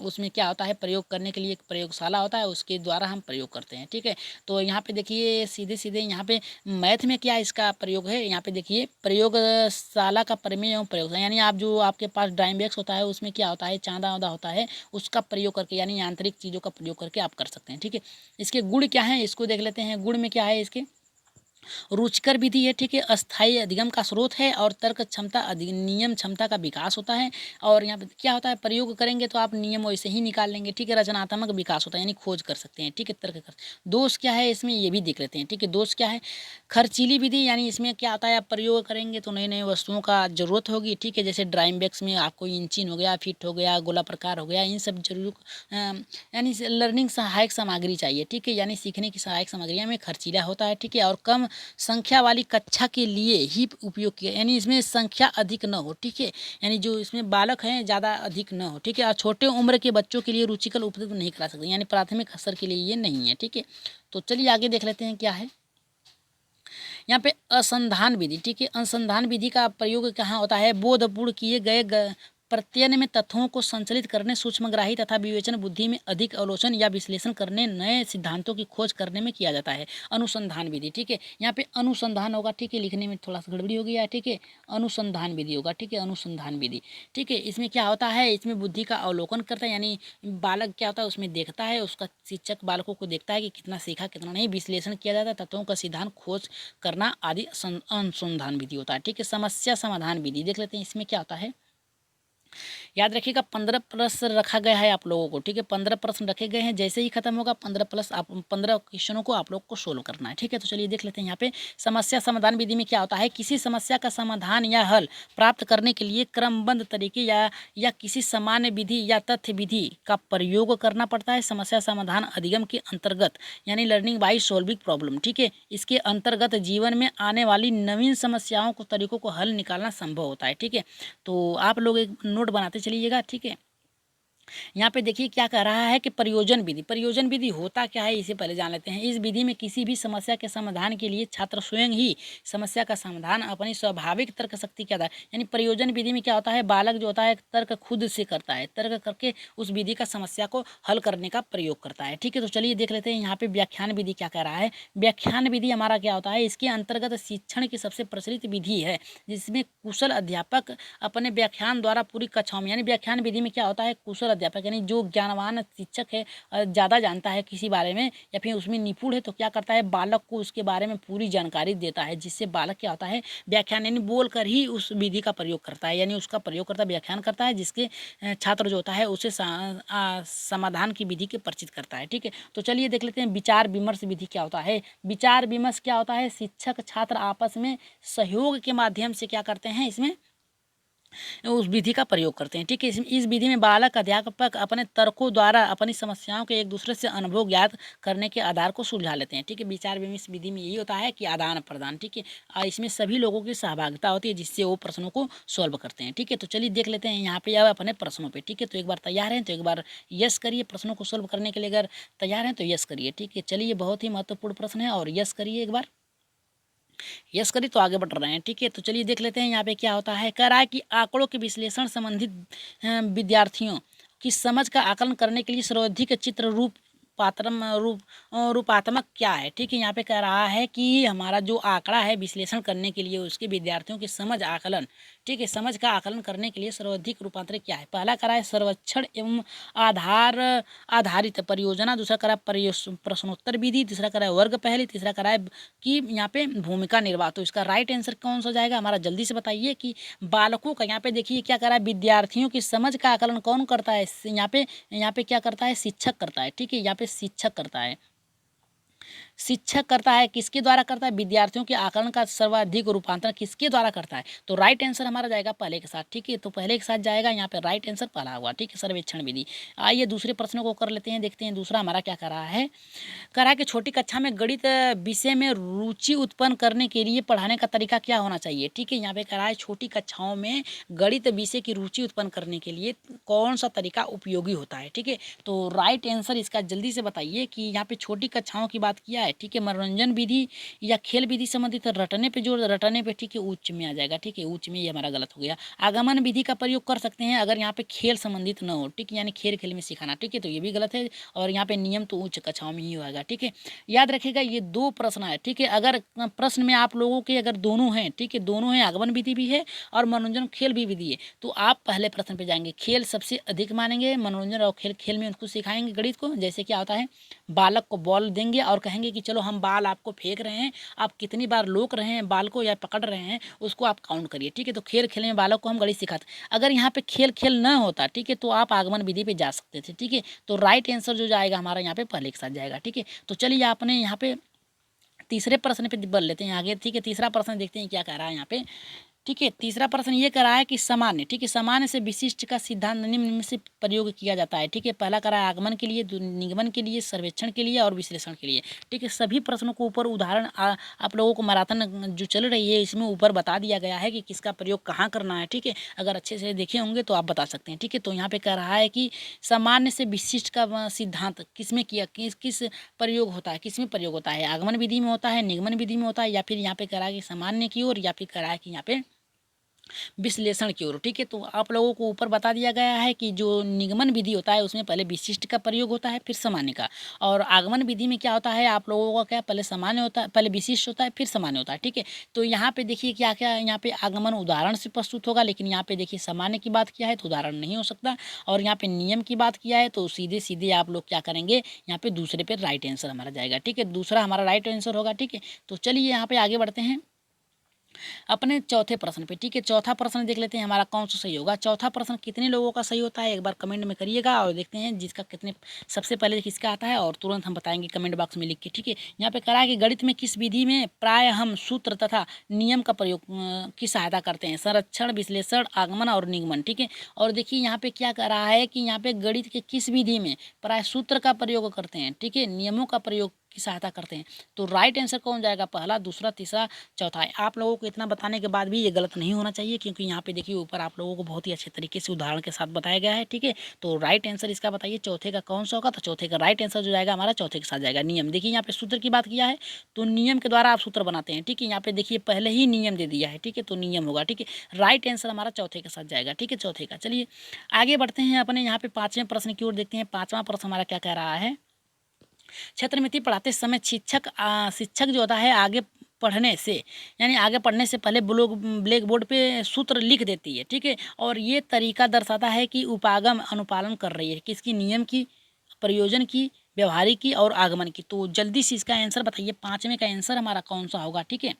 उसमें क्या होता है, प्रयोग करने के लिए एक प्रयोगशाला होता है, उसके द्वारा हम प्रयोग करते हैं। ठीक है, तो यहाँ पे देखिए सीधे सीधे यहाँ पे मैथ में क्या इसका प्रयोग है, यहाँ पे देखिए प्रयोगशाला का प्रमेय एवं प्रयोग, यानी आप जो आपके पास डाइमबैक्स होता है उसमें क्या होता है, चांदा वादा होता है, उसका प्रयोग करके यानी यांत्रिक चीज़ों का प्रयोग करके आप कर सकते हैं। ठीक है, इसके गुण क्या है इसको देख लेते हैं। गुण में क्या है, इसके रुचिकर विधि है। ठीक है, अस्थायी अधिगम का स्रोत है और तर्क क्षमता नियम क्षमता का विकास होता है। और यहाँ पे क्या होता है, प्रयोग करेंगे तो आप नियम वैसे ही निकाल लेंगे। ठीक है, रचनात्मक विकास होता है यानी खोज कर सकते हैं। ठीक है, तर्क कर। दोष क्या है इसमें ये भी देख लेते हैं। ठीक है, दोष क्या है, खर्चीली विधि, यानी इसमें क्या होता है, आप प्रयोग करेंगे तो नई नई वस्तुओं का जरूरत होगी। ठीक है, जैसे ड्राइंग में आपको इंचिन हो गया, फिट हो गया, गोला प्रकार हो गया, इन सब जरूर यानी लर्निंग सहायक सामग्री चाहिए। ठीक है, यानी सीखने की सहायक सामग्रियाँ में खर्चीला होता है। ठीक है, और कम संख्या वाली कक्षा के लिए ही उपयोग किया, यानी इसमें संख्या अधिक न हो। ठीक है, यानी जो इसमें बालक हैं ज़्यादा अधिक न हो। ठीक है, और छोटे उम्र के बच्चों के लिए रुचिकर उपलब्ध नहीं करा सकते, यानी प्राथमिक स्तर के लिए ये नहीं है। ठीक है, तो चलिए आगे देख लेते हैं क्या है यहाँ पे अनुसंधान विधि। ठीक है, अनुसंधान विधि का प्रयोग कहाँ होता है, बोधपूर्ण किए गए प्रत्ययन में तथ्यों को संचालित करने, सूक्ष्मग्राही तथा विवेचन बुद्धि में अधिक अवलोकन या विश्लेषण करने, नए सिद्धांतों की खोज करने में किया जाता है अनुसंधान विधि। ठीक है, यहाँ पे अनुसंधान होगा। ठीक है, लिखने में थोड़ा सा गड़बड़ी हो गया। ठीक है, अनुसंधान विधि होगा। ठीक है, अनुसंधान विधि। ठीक है, इसमें क्या होता है, इसमें बुद्धि का अवलोकन करता है, यानी बालक क्या होता है उसमें देखता है, उसका शिक्षक बालकों को देखता है कि कितना सीखा कितना नहीं, विश्लेषण किया जाता है, तत्वों का सिद्धांत खोज करना आदि अनुसंधान विधि होता है। ठीक है, समस्या समाधान विधि देख लेते हैं, इसमें क्या होता है, याद रखिएगा 15 प्रश्न रखा गया है आप लोगों को, ठीक है। 15 प्रश्न रखे गए हैं, जैसे ही खत्म होगा 15 क्वेश्चनों को आप लोग को सोल्व करना है, ठीक है। तो चलिए देख लेते हैं यहाँ पे समस्या समाधान विधि में क्या होता है। किसी समस्या का समाधान या हल प्राप्त करने के लिए क्रमबद्ध तरीके या किसी सामान्य विधि या तथ्य विधि का प्रयोग करना पड़ता है। समस्या समाधान अधिगम के अंतर्गत यानी लर्निंग बाई सॉल्विंग प्रॉब्लम, ठीक है। इसके अंतर्गत जीवन में आने वाली नवीन समस्याओं को तरीकों को हल निकालना संभव होता है, ठीक है। तो आप लोग एक नोट बनाते चलिएगा, ठीक है। यहाँ पे देखिए क्या कह रहा है कि प्रयोजन विधि। प्रयोजन विधि होता क्या है इसे पहले जान लेते हैं। इस विधि में किसी भी समस्या के समाधान के लिए छात्र स्वयं ही समस्या का समाधान अपनी स्वाभाविक तर्क शक्ति के आधार, यानी प्रयोजन विधि में क्या होता है, बालक जो होता है तर्क खुद से करता है, तर्क करके उस विधि का समस्या को हल करने का प्रयोग करता है, ठीक है। तो चलिए देख लेते हैं यहाँ पे व्याख्यान विधि क्या कह रहा है। व्याख्यान विधि हमारा क्या होता है, इसके अंतर्गत शिक्षण की सबसे प्रचलित विधि है जिसमें कुशल अध्यापक अपने व्याख्यान द्वारा पूरी कक्षाओं में, यानी व्याख्यान विधि में क्या होता है, कुशल अध्यापक यानी जो ज्ञानवान शिक्षक है, ज़्यादा जानता है किसी बारे में या फिर उसमें निपुण है, तो क्या करता है, बालक को उसके बारे में पूरी जानकारी देता है, जिससे बालक क्या होता है, व्याख्यान यानी बोल कर ही उस विधि का प्रयोग करता है, यानी उसका प्रयोग करता है, व्याख्यान करता है, जिसके छात्र जो होता है उसे समाधान की विधि के परिचित करता है, ठीक है। तो चलिए देख लेते हैं विचार विमर्श विधि क्या होता है। विचार विमर्श क्या होता है, शिक्षक छात्र आपस में सहयोग के माध्यम से क्या करते हैं, इसमें उस विधि का प्रयोग करते हैं, ठीक है। इस विधि में बालक अध्यापक अपने तर्कों द्वारा अपनी समस्याओं के एक दूसरे से अनुभव ज्ञात करने के आधार को सुलझा लेते हैं, ठीक है। विचार विमर्श विधि में यही होता है कि आदान प्रदान, ठीक है। और इसमें सभी लोगों की सहभागिता होती है जिससे वो प्रश्नों को सॉल्व करते हैं, ठीक है। तो चलिए देख लेते हैं यहाँ पे अब अपने प्रश्नों पे, ठीक है। तो एक बार तैयार हैं तो एक बार यस करिए, प्रश्नों को सॉल्व करने के लिए अगर तैयार हैं तो यस करिए, ठीक है। चलिए बहुत ही महत्वपूर्ण प्रश्न है और यस करिए एक बार, यस करिए तो आगे बढ़ रहे हैं, ठीक है। तो चलिए देख लेते हैं यहाँ पे क्या होता है। कह रहा है कि आंकड़ों के विश्लेषण संबंधित विद्यार्थियों की समझ का आकलन करने के लिए सर्वाधिक चित्र रूपात्मक क्या है, ठीक है। यहाँ पे कह रहा है कि हमारा जो आंकड़ा है विश्लेषण करने के लिए उसके विद्यार्थियों की समझ आकलन, ठीक है, समझ का आकलन करने के लिए सर्वाधिक रूपांतरित क्या है। पहला करा है सर्वेक्षण एवं आधार आधारित परियोजना, दूसरा करा प्रश्नोत्तर विधि, तीसरा करा वर्ग पहले, तीसरा करा है कि यहाँ पे भूमिका निर्वाह। तो इसका राइट आंसर कौन सा जाएगा हमारा, जल्दी से बताइए। कि बालकों का यहाँ पे देखिए क्या करा है, विद्यार्थियों की समझ का आकलन कौन करता है, यहाँ पे क्या करता है, शिक्षक करता है, ठीक है। यहाँ पे शिक्षक करता है, शिक्षक करता है, किसके द्वारा करता है, विद्यार्थियों के आकलन का सर्वाधिक रूपांतरण किसके द्वारा करता है। तो राइट आंसर हमारा जाएगा पहले के साथ, ठीक है। तो पहले के साथ जाएगा यहाँ पे राइट आंसर पहला हुआ, ठीक है, सर्वेक्षण विधि। आइए दूसरे प्रश्नों को कर लेते हैं, देखते हैं दूसरा हमारा क्या कर रहा है। कह रहा है कि छोटी कक्षा में गणित विषय में रुचि उत्पन्न करने के लिए पढ़ाने का तरीका क्या होना चाहिए, ठीक है। यहाँ पे कह रहा है छोटी कक्षाओं में गणित विषय की रुचि उत्पन्न करने के लिए कौन सा तरीका उपयोगी होता है, ठीक है। तो राइट आंसर इसका जल्दी से बताइए कि यहाँ पे छोटी कक्षाओं की बात किया है, ठीक है। मनोरंजन विधि या खेल विधि संबंधित रटने पे जोर, रटने पे, ठीक है, उच्च में आ जाएगा, ठीक है। उच्च में ये हमारा गलत हो गया। आगमन विधि का प्रयोग कर सकते हैं अगर यहाँ पे खेल संबंधित न हो, ठीक है, यानी खेल खेल में सिखाना, ठीक है, तो ये भी गलत है। और यहाँ पे नियम तो उच्च कक्षाओं में ही होगा, ठीक है। याद रखिएगा ये दो प्रश्न है, ठीक है। अगर प्रश्न में आप लोगों के अगर दोनों हैं, ठीक है, दोनों हैं, आगमन विधि भी है और मनोरंजन खेल भी विधि है, तो आप पहले प्रश्न पे जाएंगे, खेल सबसे अधिक मानेंगे, मनोरंजन और खेल खेल में उनको सिखाएंगे गणित को। जैसे क्या होता है, बालक को बॉल देंगे और कहेंगे कि चलो हम बाल आपको फेंक रहे हैं, आप कितनी बार रोक रहे हैं बाल को या पकड़ रहे हैं उसको आप काउंट करिए, ठीक है। तो खेल खेल में बालक को हम गणित सिखाते। अगर यहाँ पे खेल खेल न होता, ठीक है, तो आप आगमन विधि पे जा सकते थे, ठीक है। तो राइट आंसर जो जाएगा हमारा यहाँ पे पहले के साथ जाएगा, ठीक है। तो चलिए आपने यहाँ पे तीसरे प्रश्न पे बढ़ लेते हैं आगे, ठीक है। तीसरा प्रश्न देखते हैं क्या कह रहा है यहाँ पे, ठीक है। तीसरा प्रश्न ये करा है कि सामान्य, ठीक है, सामान्य से विशिष्ट का सिद्धांत निम्न में से प्रयोग किया जाता है, ठीक है। पहला करा है आगमन के लिए, निगमन के लिए, सर्वेक्षण के लिए और विश्लेषण के लिए, ठीक है। सभी प्रश्नों को ऊपर उदाहरण आप लोगों को मैराथन जो चल रही है इसमें ऊपर बता दिया गया है कि किसका प्रयोग कहाँ करना है, ठीक है। अगर अच्छे से देखे होंगे तो आप बता सकते हैं, ठीक है। तो यहाँ पे कह रहा है कि सामान्य से विशिष्ट का सिद्धांत किसमें किया, किस प्रयोग होता है, किसमें प्रयोग होता है, आगमन विधि में होता है, निगमन विधि में होता है, या फिर यहाँ पे कह रहा है कि सामान्य की ओर, या फिर कह रहा है कि यहाँ पे विश्लेषण की ओर, ठीक है। तो आप लोगों को ऊपर बता दिया गया है कि जो निगमन विधि होता है उसमें पहले विशिष्ट का प्रयोग होता है फिर सामान्य का, और आगमन विधि में क्या होता है आप लोगों का, क्या पहले सामान्य होता है, पहले विशिष्ट होता है फिर सामान्य होता है, ठीक है। तो यहाँ पे देखिए क्या क्या, यहाँ पे आगमन उदाहरण से प्रस्तुत होगा, लेकिन यहाँ पे देखिए सामान्य की बात किया है तो उदाहरण नहीं हो सकता, और यहाँ पे नियम की बात किया है तो सीधे सीधे आप लोग क्या करेंगे, यहाँ पे दूसरे पे राइट आंसर हमारा जाएगा, ठीक है। दूसरा हमारा राइट आंसर होगा, ठीक है। तो चलिए यहाँ पे आगे बढ़ते हैं। अपने चौथे प्रश्न पे, ठीक है। चौथा प्रश्न देख लेते हैं हमारा कौन सा सही होगा। चौथा प्रश्न कितने लोगों का सही होता है एक बार कमेंट में करिएगा और देखते हैं जिसका कितने सबसे पहले किसका आता है और तुरंत हम बताएंगे कमेंट बॉक्स में लिख के, ठीक है। यहाँ पे करा है कि गणित में किस विधि में प्राय हम सूत्र तथा नियम का प्रयोग की सहायता करते हैं। संरक्षण, विश्लेषण, आगमन और निगमन, ठीक है। और देखिए यहाँ पे क्या कर रहा है कि यहाँ पे गणित के किस विधि में प्राय सूत्र का प्रयोग करते हैं, ठीक है, नियमों का प्रयोग की सहायता करते हैं। तो राइट आंसर कौन जाएगा, पहला, दूसरा, तीसरा, चौथा है। आप लोगों को इतना बताने के बाद भी ये गलत नहीं होना चाहिए, क्योंकि यहाँ पे देखिए ऊपर आप लोगों को बहुत ही अच्छे तरीके से उदाहरण के साथ बताया गया है, ठीक है। तो राइट आंसर इसका बताइए चौथे का कौन सा होगा। तो चौथे का राइट आंसर जो जाएगा हमारा चौथे के साथ जाएगा, नियम। देखिए यहाँ पे सूत्र की बात किया है तो नियम के द्वारा आप सूत्र बनाते हैं, ठीक है। यहाँ पे देखिए पहले ही नियम दे दिया है, ठीक है, तो नियम होगा, ठीक है। राइट आंसर हमारा चौथे के साथ जाएगा, ठीक है, चौथे का। चलिए आगे बढ़ते हैं अपने यहाँ पे पांचवें प्रश्न की ओर देखते हैं। पांचवा प्रश्न हमारा क्या कह रहा है। क्षेत्रमिति पढ़ाते समय शिक्षक जो होता है आगे पढ़ने से यानी आगे पढ़ने से पहले ब्लैक बोर्ड पे सूत्र लिख देती है, ठीक है। और ये तरीका दर्शाता है कि उपागम अनुपालन कर रही है किसकी, नियम की, प्रयोजन की, व्यवहारिक की और आगमन की। तो जल्दी से इसका आंसर बताइए, पांचवें का आंसर हमारा कौन सा होगा, ठीक है।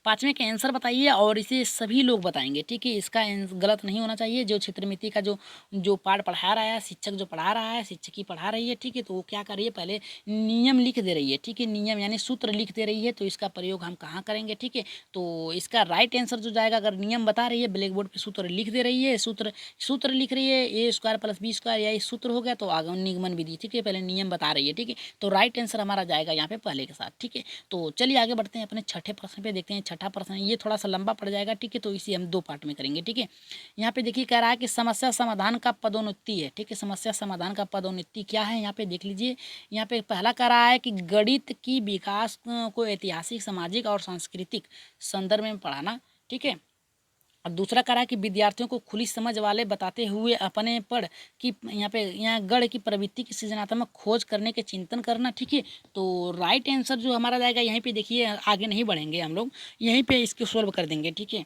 पांचवें का आंसर बताइए और इसे सभी लोग बताएंगे, ठीक है। इसका गलत नहीं होना चाहिए। जो क्षेत्रमिति का जो जो पाठ पढ़ा रहा है, शिक्षक जो पढ़ा रहा है, शिक्षकी पढ़ा रही है, ठीक है, तो वो क्या कर रही है, पहले नियम लिख दे रही है, ठीक है, नियम यानी सूत्र लिख दे रही है। तो इसका प्रयोग हम कहाँ करेंगे, ठीक है। तो इसका राइट आंसर जो जाएगा, अगर नियम बता रही है, ब्लैक बोर्ड पर सूत्र लिख दे रही है, सूत्र लिख रही है, A² + B² या सूत्र हो गया, तो आगमन निगमन विधि, ठीक है, पहले नियम बता रही है, ठीक है। तो राइट आंसर हमारा जाएगा यहाँ पे पहले के साथ, ठीक है। तो चलिए आगे बढ़ते हैं अपने छठे प्रश्न पे, देखते हैं छठा प्रश्न। ये थोड़ा सा लंबा पड़ जाएगा, ठीक है, तो इसे हम दो पार्ट में करेंगे, ठीक है। यहाँ पे देखिए कह रहा है कि समस्या समाधान का पदोन्नति है, ठीक है। समस्या समाधान का पदोन्नति क्या है, यहाँ पे देख लीजिए। यहाँ पे पहला कह रहा है कि गणित की विकास को ऐतिहासिक, सामाजिक और सांस्कृतिक संदर्भ में पढ़ाना, ठीक है। और दूसरा कह रहा है कि विद्यार्थियों को खुली समझ वाले बताते हुए अपने पढ़ कि यहाँ गढ़ की प्रवृत्ति की सृजनात्मक खोज करने के चिंतन करना, ठीक है। तो राइट आंसर जो हमारा जाएगा, यहीं पे देखिए, आगे नहीं बढ़ेंगे हम लोग, यहीं पे इसको सोल्व कर देंगे, ठीक है।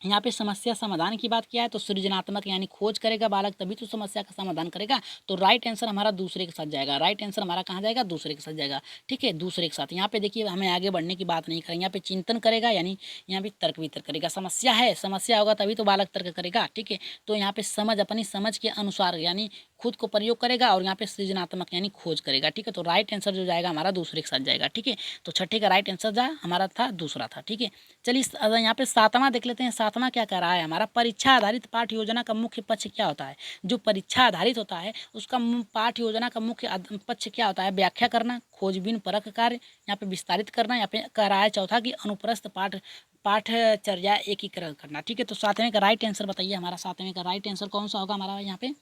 यहाँ पे समस्या समाधान की बात किया है, तो सृजनात्मक यानी खोज करेगा बालक, तभी तो समस्या का समाधान करेगा। तो राइट आंसर हमारा दूसरे के साथ जाएगा। राइट आंसर हमारा कहाँ जाएगा, दूसरे के साथ जाएगा, ठीक है, दूसरे के साथ। यहाँ पे देखिए हमें आगे बढ़ने की बात नहीं करेंगे, यहाँ पे चिंतन करेगा यानी यहाँ पे तर्क वितर्क करेगा। समस्या है, समस्या होगा तभी तो बालक तर्क करेगा, ठीक है। तो यहाँ पे समझ, अपनी समझ के अनुसार यानी खुद को प्रयोग करेगा, और यहाँ पे सृजनात्मक यानी खोज करेगा, ठीक है। तो राइट आंसर जो जाएगा हमारा दूसरे के साथ जाएगा, ठीक है। तो छठे का राइट आंसर जा हमारा था दूसरा था, ठीक है। चलिए यहाँ पे सातवां देख लेते हैं। सातवां क्या कह रहा है हमारा, परीक्षा आधारित पाठ्य योजना का मुख्य पक्ष क्या होता है। जो परीक्षा आधारित होता है उसका पाठ्य योजना का मुख्य पक्ष क्या होता है, व्याख्या करना, खोजबीन परख कार्य, यहाँ पे विस्तारित करना। यहाँ पे कह रहा है चौथा की अनुप्रस्थ पाठचर्या एकीकरण करना, ठीक है। तो सातवें का राइट आंसर बताइए हमारा, सातवें का राइट आंसर कौन सा होगा हमारा। यहाँ पे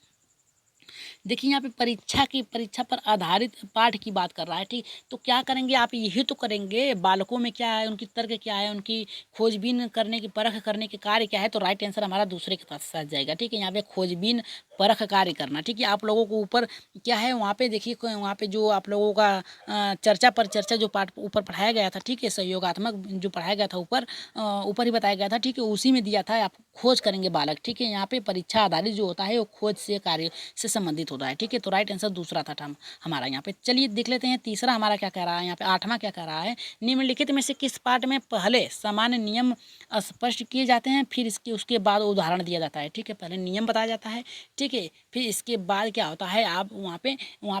देखिए, यहाँ पे परीक्षा पर आधारित पाठ की बात कर रहा है, ठीक। तो क्या करेंगे आप, यही तो करेंगे, बालकों में क्या है, उनकी तर्क क्या है, उनकी खोजबीन करने की, परख करने के कार्य क्या है। तो राइट आंसर हमारा दूसरे के साथ जाएगा, ठीक है। यहाँ पे खोजबीन परख कार्य करना, ठीक है। आप लोगों को ऊपर क्या है, वहाँ पे देखिए, वहाँ पे जो आप लोगों का चर्चा पर चर्चा जो पाठ ऊपर पढ़ाया गया था, ठीक है, सहयोगात्मक जो पढ़ाया गया था ऊपर ही बताया गया था, ठीक है, उसी में दिया था। आप खोज करेंगे बालक, ठीक है। यहाँ पे परीक्षा आधारित जो होता है वो खोज से, कार्य से संबंधित होता है, ठीक है। तो राइट आंसर दूसरा था हमारा यहाँ पे। चलिए देख लेते हैं तीसरा हमारा क्या कह रहा है। यहाँ पे आठवां क्या कह रहा है, निम्नलिखित में से किस पाठ में पहले सामान्य नियम स्पष्ट किए जाते हैं, फिर उसके बाद उदाहरण दिया जाता है, ठीक है। पहले नियम बताया जाता है, ठीक है, फिर इसके बाद क्या होता है, आप वहाँ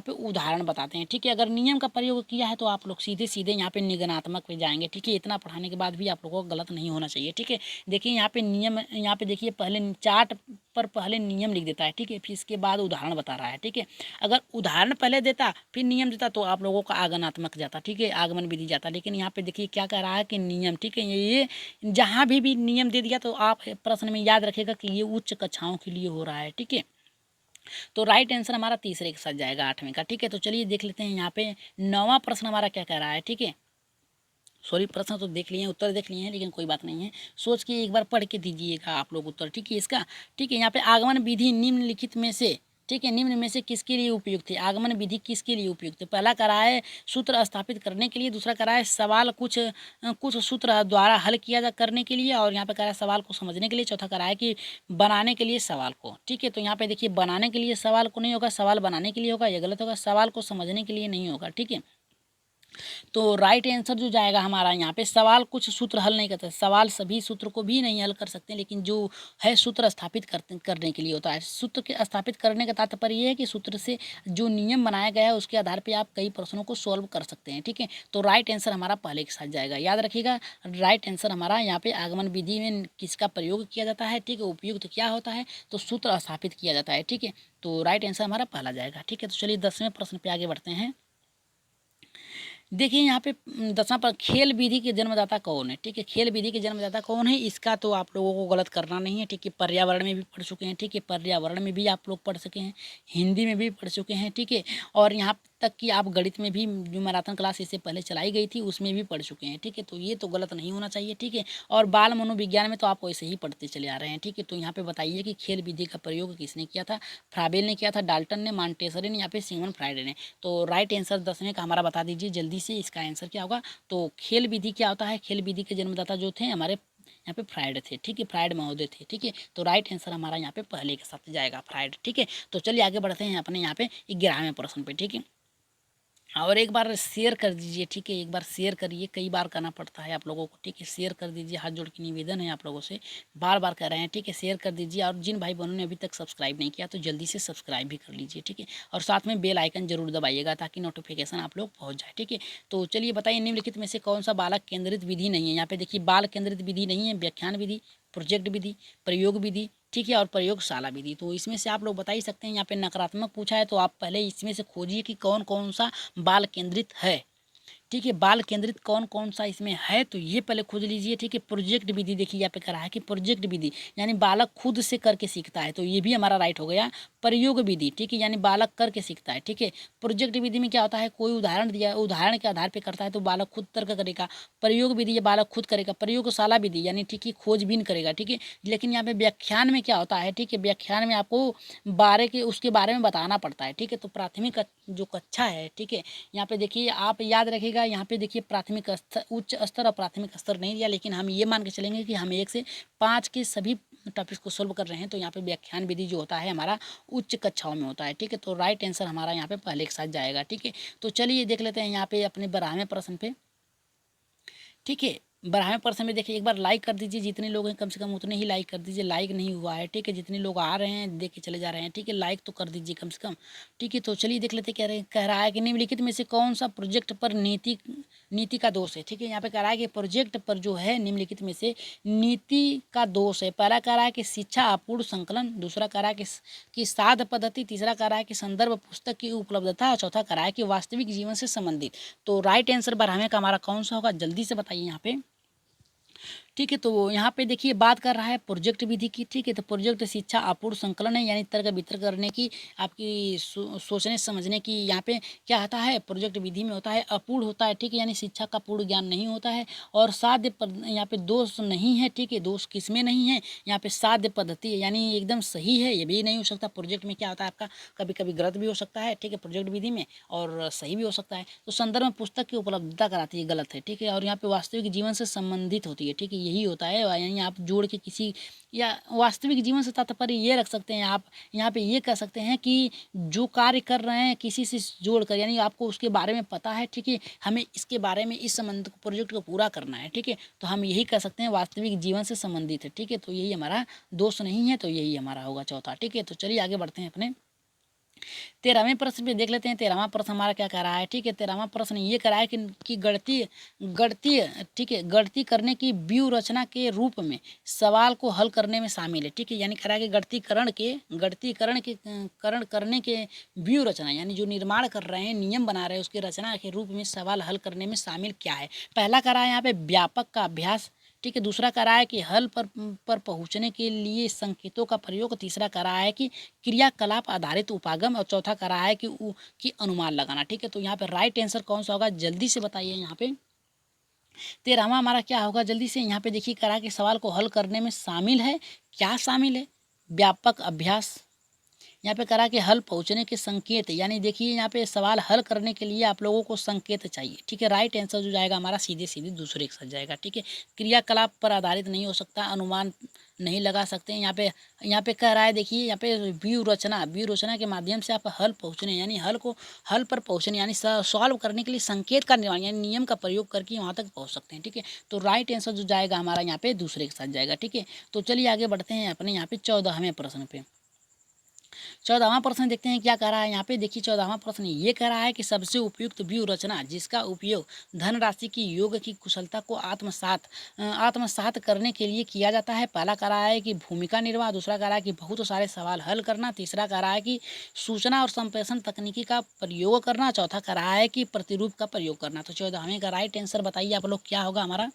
पे उदाहरण बताते हैं, ठीक है। अगर नियम का प्रयोग किया है तो आप लोग सीधे सीधे यहाँ पे निगमनात्मक पे जाएंगे, ठीक है। इतना पढ़ाने के बाद भी आप लोगों को गलत नहीं होना चाहिए, ठीक है। देखिए यहाँ पे नियम, यहाँ पे देखिए पहले चार्ट पर पहले नियम लिख देता है, ठीक है, फिर इसके बाद उदाहरण बता रहा है, ठीक है। अगर उदाहरण पहले देता फिर नियम देता तो आप लोगों का आगमनात्मक जाता, ठीक है, आगमन विधि जाता। लेकिन यहाँ पे देखिए क्या कह रहा है कि नियम, ठीक है। ये जहाँ भी नियम दे दिया तो आप प्रश्न में याद रखेगा कि ये उच्च कक्षाओं के लिए हो रहा है, ठीक है। तो राइट आंसर हमारा तीसरे के साथ जाएगा, आठवें का, ठीक है। तो चलिए देख लेते हैं यहाँ पे नौवां प्रश्न हमारा क्या कह रहा है, ठीक है। सॉरी, प्रश्न तो देख लिए हैं, उत्तर देख लिए हैं, लेकिन कोई बात नहीं है, सोच के एक बार पढ़ के दीजिएगा आप लोग उत्तर, ठीक है, इसका, ठीक है। यहाँ पे आगमन विधि निम्नलिखित में से, ठीक है, निम्न में से किसके लिए उपयुक्त है। आगमन विधि किसके लिए उपयुक्त है। पहला करा है सूत्र स्थापित करने के लिए, दूसरा करा है सवाल कुछ सूत्र द्वारा हल किया जा करने के लिए, और यहाँ पे करा है सवाल को समझने के लिए, चौथा करा है कि बनाने के लिए सवाल को, ठीक है। तो यहाँ पे देखिए बनाने के लिए सवाल को नहीं होगा, सवाल बनाने के लिए होगा, यह गलत होगा, सवाल को समझने के लिए नहीं होगा, ठीक है। तो राइट आंसर जो जाएगा हमारा यहाँ पे, सवाल कुछ सूत्र हल नहीं करते, सवाल सभी सूत्र को भी नहीं हल कर सकते, लेकिन जो है सूत्र स्थापित करने के लिए होता है। सूत्र के स्थापित करने का तात्पर्य ये है कि सूत्र से जो नियम बनाया गया है उसके आधार पर आप कई प्रश्नों को सॉल्व कर सकते हैं। ठीक है, तो राइट आंसर हमारा पहले के साथ जाएगा। याद रखिएगा, राइट आंसर हमारा यहाँ पे आगमन विधि में किसका प्रयोग किया जाता है। ठीक है, उपयुक्त क्या होता है, तो सूत्र स्थापित किया जाता है। ठीक है, तो राइट आंसर हमारा पहला जाएगा। ठीक है, तो चलिए 10वें प्रश्न पे आगे बढ़ते हैं। देखिए यहाँ पे 10वां पर खेल विधि के जन्मदाता कौन है। ठीक है, खेल विधि के जन्मदाता कौन है, इसका तो आप लोगों को गलत करना नहीं है। ठीक है, पर्यावरण में भी पढ़ चुके हैं। ठीक है, पर्यावरण में भी आप लोग पढ़ सके हैं, हिंदी में भी पढ़ चुके हैं। ठीक है, और यहाँ तक कि आप गणित में भी जो मैराथन क्लास इससे पहले चलाई गई थी उसमें भी पढ़ चुके हैं। ठीक है, तो ये तो गलत नहीं होना चाहिए। ठीक है, और बाल मनोविज्ञान में तो आप वैसे ही पढ़ते चले आ रहे हैं। ठीक है, तो यहाँ पे बताइए कि खेल विधि का प्रयोग किसने किया था। फ्राबेल ने किया था, डाल्टन ने, मॉन्टेसरी ने, या फिर सिगमंड फ्राइड ने। तो राइट आंसर 10वें का हमारा बता दीजिए जल्दी से, इसका आंसर क्या होगा। तो खेल विधि क्या होता है, खेल विधि के जन्मदाता जो थे हमारे यहाँ पे फ्राइड थे। ठीक है, फ्राइड महोदय थे। ठीक है, तो राइट आंसर हमारा यहाँ पे पहले के साथ जाएगा, फ्राइड। ठीक है, तो चलिए आगे बढ़ते हैं अपने यहाँ पे 11वें प्रश्न पे। ठीक है, और एक बार शेयर कर दीजिए। ठीक है, एक बार शेयर करिए, कई बार करना पड़ता है आप लोगों को। ठीक है, शेयर कर दीजिए, हाथ जोड़ के निवेदन है आप लोगों से, बार बार कर रहे हैं। ठीक है, शेयर कर दीजिए, और जिन भाई बहनों ने अभी तक सब्सक्राइब नहीं किया तो जल्दी से सब्सक्राइब भी कर लीजिए। ठीक है, और साथ में बेल आइकन जरूर दबाइएगा ताकि नोटिफिकेशन आप लोग पहुँच जाए। ठीक है, तो चलिए बताइए निम्नलिखित में से कौन सा बालक केंद्रित विधि नहीं है। यहाँ पे देखिए, बाल केंद्रित विधि नहीं है, व्याख्यान विधि, प्रोजेक्ट विधि, प्रयोग विधि, ठीक है, और प्रयोगशाला विधि। तो इसमें से आप लोग बता ही सकते हैं। यहाँ पे नकारात्मक पूछा है तो आप पहले इसमें से खोजिए कि कौन कौन सा बाल केंद्रित है। ठीक है, बाल केंद्रित कौन कौन सा इसमें है, तो ये पहले खोज लीजिए। ठीक है, प्रोजेक्ट विधि देखिए यहाँ पे करा है कि प्रोजेक्ट विधि यानी बालक खुद से करके सीखता है, तो ये भी हमारा राइट हो गया। प्रयोग विधि, ठीक है, यानी बालक करके सीखता है। ठीक है, प्रोजेक्ट विधि में क्या होता है, कोई उदाहरण दिया, उदाहरण के आधार पर करता है तो बालक खुद तर्क करेगा। प्रयोग विधि ये बालक खुद करेगा। प्रयोगशाला विधि यानी ठीक है खोजबीन करेगा। ठीक है, लेकिन यहाँ पे व्याख्यान में क्या होता है, ठीक है, व्याख्यान में आपको उसके बारे में बताना पड़ता है। ठीक है, तो प्राथमिक जो कक्षा है, ठीक है, यहाँ पे देखिए आप याद रखिएगा, यहाँ पे देखिए प्राथमिक स्तर, उच्च स्तर और प्राथमिक स्तर नहीं दिया, लेकिन हम ये मान के चलेंगे कि हम 1 से 5 के सभी टॉपिक्स को सोल्व कर रहे हैं। तो यहाँ पे व्याख्यान विधि जो होता है हमारा उच्च कक्षाओं में होता है। ठीक है, तो राइट आंसर हमारा यहाँ पे पहले के साथ जाएगा। ठीक है, तो चलिए देख लेते हैं यहाँ पे अपने 12वें प्रश्न पे। ठीक है, 12वें प्रश्न में देखिए, एक बार लाइक कर दीजिए, जितने लोग हैं कम से कम उतने ही लाइक कर दीजिए। लाइक नहीं हुआ है। ठीक है, जितने लोग आ रहे हैं देख के चले जा रहे हैं। ठीक है, लाइक तो कर दीजिए कम से कम। ठीक है, तो चलिए देख लेते कह रहा है कि निम्नलिखित में से कौन सा प्रोजेक्ट पर नीति का दोष है। ठीक है, यहाँ पे कह रहा है कि प्रोजेक्ट पर जो है निम्नलिखित में से नीति का दोष है। पहला कह रहा है कि शिक्षा अपूर्ण संकलन, दूसरा कह रहा है कि साध पद्धति, तीसरा कह रहा है कि संदर्भ पुस्तक की उपलब्धता, और चौथा कह रहा है कि वास्तविक जीवन से संबंधित। तो राइट आंसर 12वें का हमारा कौन सा होगा, जल्दी से बताइए यहाँ पे। ठीक है, तो यहाँ पे देखिए बात कर रहा है प्रोजेक्ट विधि की। ठीक है, तो प्रोजेक्ट शिक्षा अपूर्ण संकलन है, यानी तर्क वितर्क करने की, आपकी सोचने समझने की। यहाँ पे क्या होता है, प्रोजेक्ट विधि में होता है अपूर्ण होता है। ठीक है, यानी शिक्षा का पूर्ण ज्ञान नहीं होता है। और साध्य यहाँ पे दोष नहीं है। ठीक है, दोष किसमें नहीं है, यहाँ पे साध्य पद्धति है, यानी एकदम सही है, ये भी नहीं हो सकता। प्रोजेक्ट में क्या होता है आपका, कभी कभी गलत भी हो सकता है। ठीक है, प्रोजेक्ट विधि में, और सही भी हो सकता है। तो संदर्भ में पुस्तक की उपलब्धता कराती है, गलत है। ठीक है, और यहाँ पे वास्तविक जीवन से संबंधित होती है। ठीक है, यही होता है, यानी आप जोड़ के किसी या वास्तविक जीवन से तात्पर्य ये रख सकते हैं आप। यहाँ पे ये कह सकते हैं कि जो कार्य कर रहे हैं किसी से जोड़कर, यानी आपको उसके बारे में पता है। ठीक है, हमें इसके बारे में इस संबंध को प्रोजेक्ट को पूरा करना है। ठीक है, तो हम यही कह सकते हैं वास्तविक जीवन से संबंधित है। ठीक है, तो यही हमारा दोष नहीं है, तो यही हमारा होगा चौथा। ठीक है, तो चलिए आगे बढ़ते हैं अपने 13वें प्रश्न पे देख लेते हैं। 13वां प्रश्न हमारा क्या कह रहा है। ठीक है, 13वां प्रश्न ये कह रहा है कि गणती ठीक है, गणती करने की व्यूह रचना के रूप में सवाल को हल करने में शामिल है। ठीक है, यानी कह रहा है कि गणतीकरण करने के व्यूह रचना, यानी जो निर्माण कर रहे हैं, नियम बना रहे हैं, उसकी रचना के रूप में सवाल हल करने में शामिल क्या है। पहला कह रहा है यहाँ पे व्यापक का अभ्यास। ठीक है, दूसरा कह रहा है कि हल पर पहुंचने के लिए संकेतों का प्रयोग। तीसरा कह रहा है कि क्रियाकलाप आधारित उपागम, और चौथा कह रहा है कि अनुमान लगाना। ठीक है, तो यहाँ पे राइट आंसर कौन सा होगा, जल्दी से बताइए यहाँ पे। 13वां हमारा क्या होगा, जल्दी से यहाँ पे देखिए, कह रहा है कि सवाल को हल करने में शामिल है, क्या शामिल है, व्यापक अभ्यास, यहाँ पे करा कि हल पहुँचने के संकेत, यानी देखिए यहाँ पे सवाल हल करने के लिए आप लोगों को संकेत चाहिए, ठीक है। राइट आंसर जो जाएगा हमारा सीधे सीधे दूसरे के साथ जाएगा, ठीक है। क्रियाकलाप पर आधारित नहीं हो सकता, अनुमान नहीं लगा सकते। यहाँ पे कह रहा है, देखिए यहाँ पे व्यू रचना के माध्यम से आप हल पहुँचने, यानी हल पर पहुँचने, यानी सॉल्व करने के लिए संकेत का निर्माण यानी नियम का प्रयोग करके वहाँ तक पहुँच सकते हैं, ठीक है। तो राइट आंसर जो जाएगा हमारा यहाँ पे दूसरे के साथ जाएगा, ठीक है। तो चलिए आगे बढ़ते हैं अपने यहाँ पे 14वें प्रश्न पे। 14वां प्रश्न देखते हैं क्या कह रहा है यहाँ पे। देखिए 14वां प्रश्न ये कह रहा है कि सबसे उपयुक्त व्यू रचना जिसका उपयोग धनराशि की योग की कुशलता को आत्मसात करने के लिए किया जाता है। पहला कह रहा है कि भूमिका निर्वाह, दूसरा कह रहा है कि बहुत सारे सवाल हल करना, तीसरा कह रहा है कि सूचना और संप्रेषण तकनीकी का प्रयोग करना, चौथा कह रहा है कि प्रतिरूप का प्रयोग करना। तो 14वें का राइट आंसर बताइए आप लोग क्या होगा हमारा।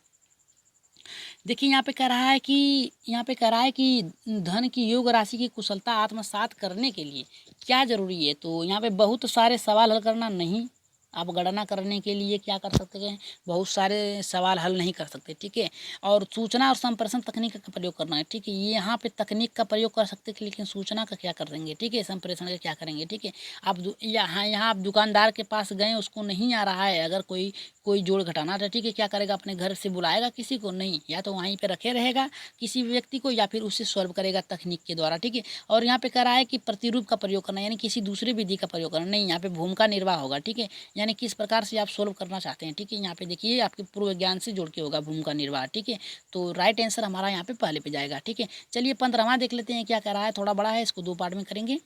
देखिए यहाँ पे कह रहा है कि धन की योग राशि की कुशलता आत्मसात करने के लिए क्या जरूरी है। तो यहाँ पे बहुत सारे सवाल हल करना नहीं, आप गणना करने के लिए क्या कर सकते हैं, बहुत सारे सवाल हल नहीं कर सकते, ठीक है। और सूचना और संप्रेषण तकनीक का प्रयोग करना है, ठीक है। ये यहाँ पे तकनीक का प्रयोग कर सकते हैं, लेकिन सूचना का क्या करेंगे, ठीक है, संप्रेषण का क्या करेंगे, ठीक है। आप यहाँ आप दुकानदार के पास गए, उसको नहीं आ रहा है, अगर कोई जोड़ घटाना था, ठीक है, क्या करेगा, अपने घर से बुलाएगा किसी को, नहीं, या तो वहीं पे रखे रहेगा किसी व्यक्ति को, या फिर उससे सॉल्व करेगा तकनीक के द्वारा, ठीक है। और यहाँ पे कह रहा है कि प्रतिरूप का प्रयोग करना, यानी किसी दूसरी विधि का प्रयोग करना, नहीं, यहाँ पे भूमिका निर्वाह होगा, ठीक है। यानी किस प्रकार से आप सोल्व करना चाहते हैं, ठीक है। यहाँ पे देखिए आपके पूर्व ज्ञान से जोड़ के होगा भूमिका निर्वाह, ठीक है। तो राइट आंसर हमारा यहाँ पे पहले पे जाएगा, ठीक है। चलिए 15वां देख लेते हैं क्या कह रहा है, थोड़ा बड़ा है, इसको 2 पार्ट में करेंगे,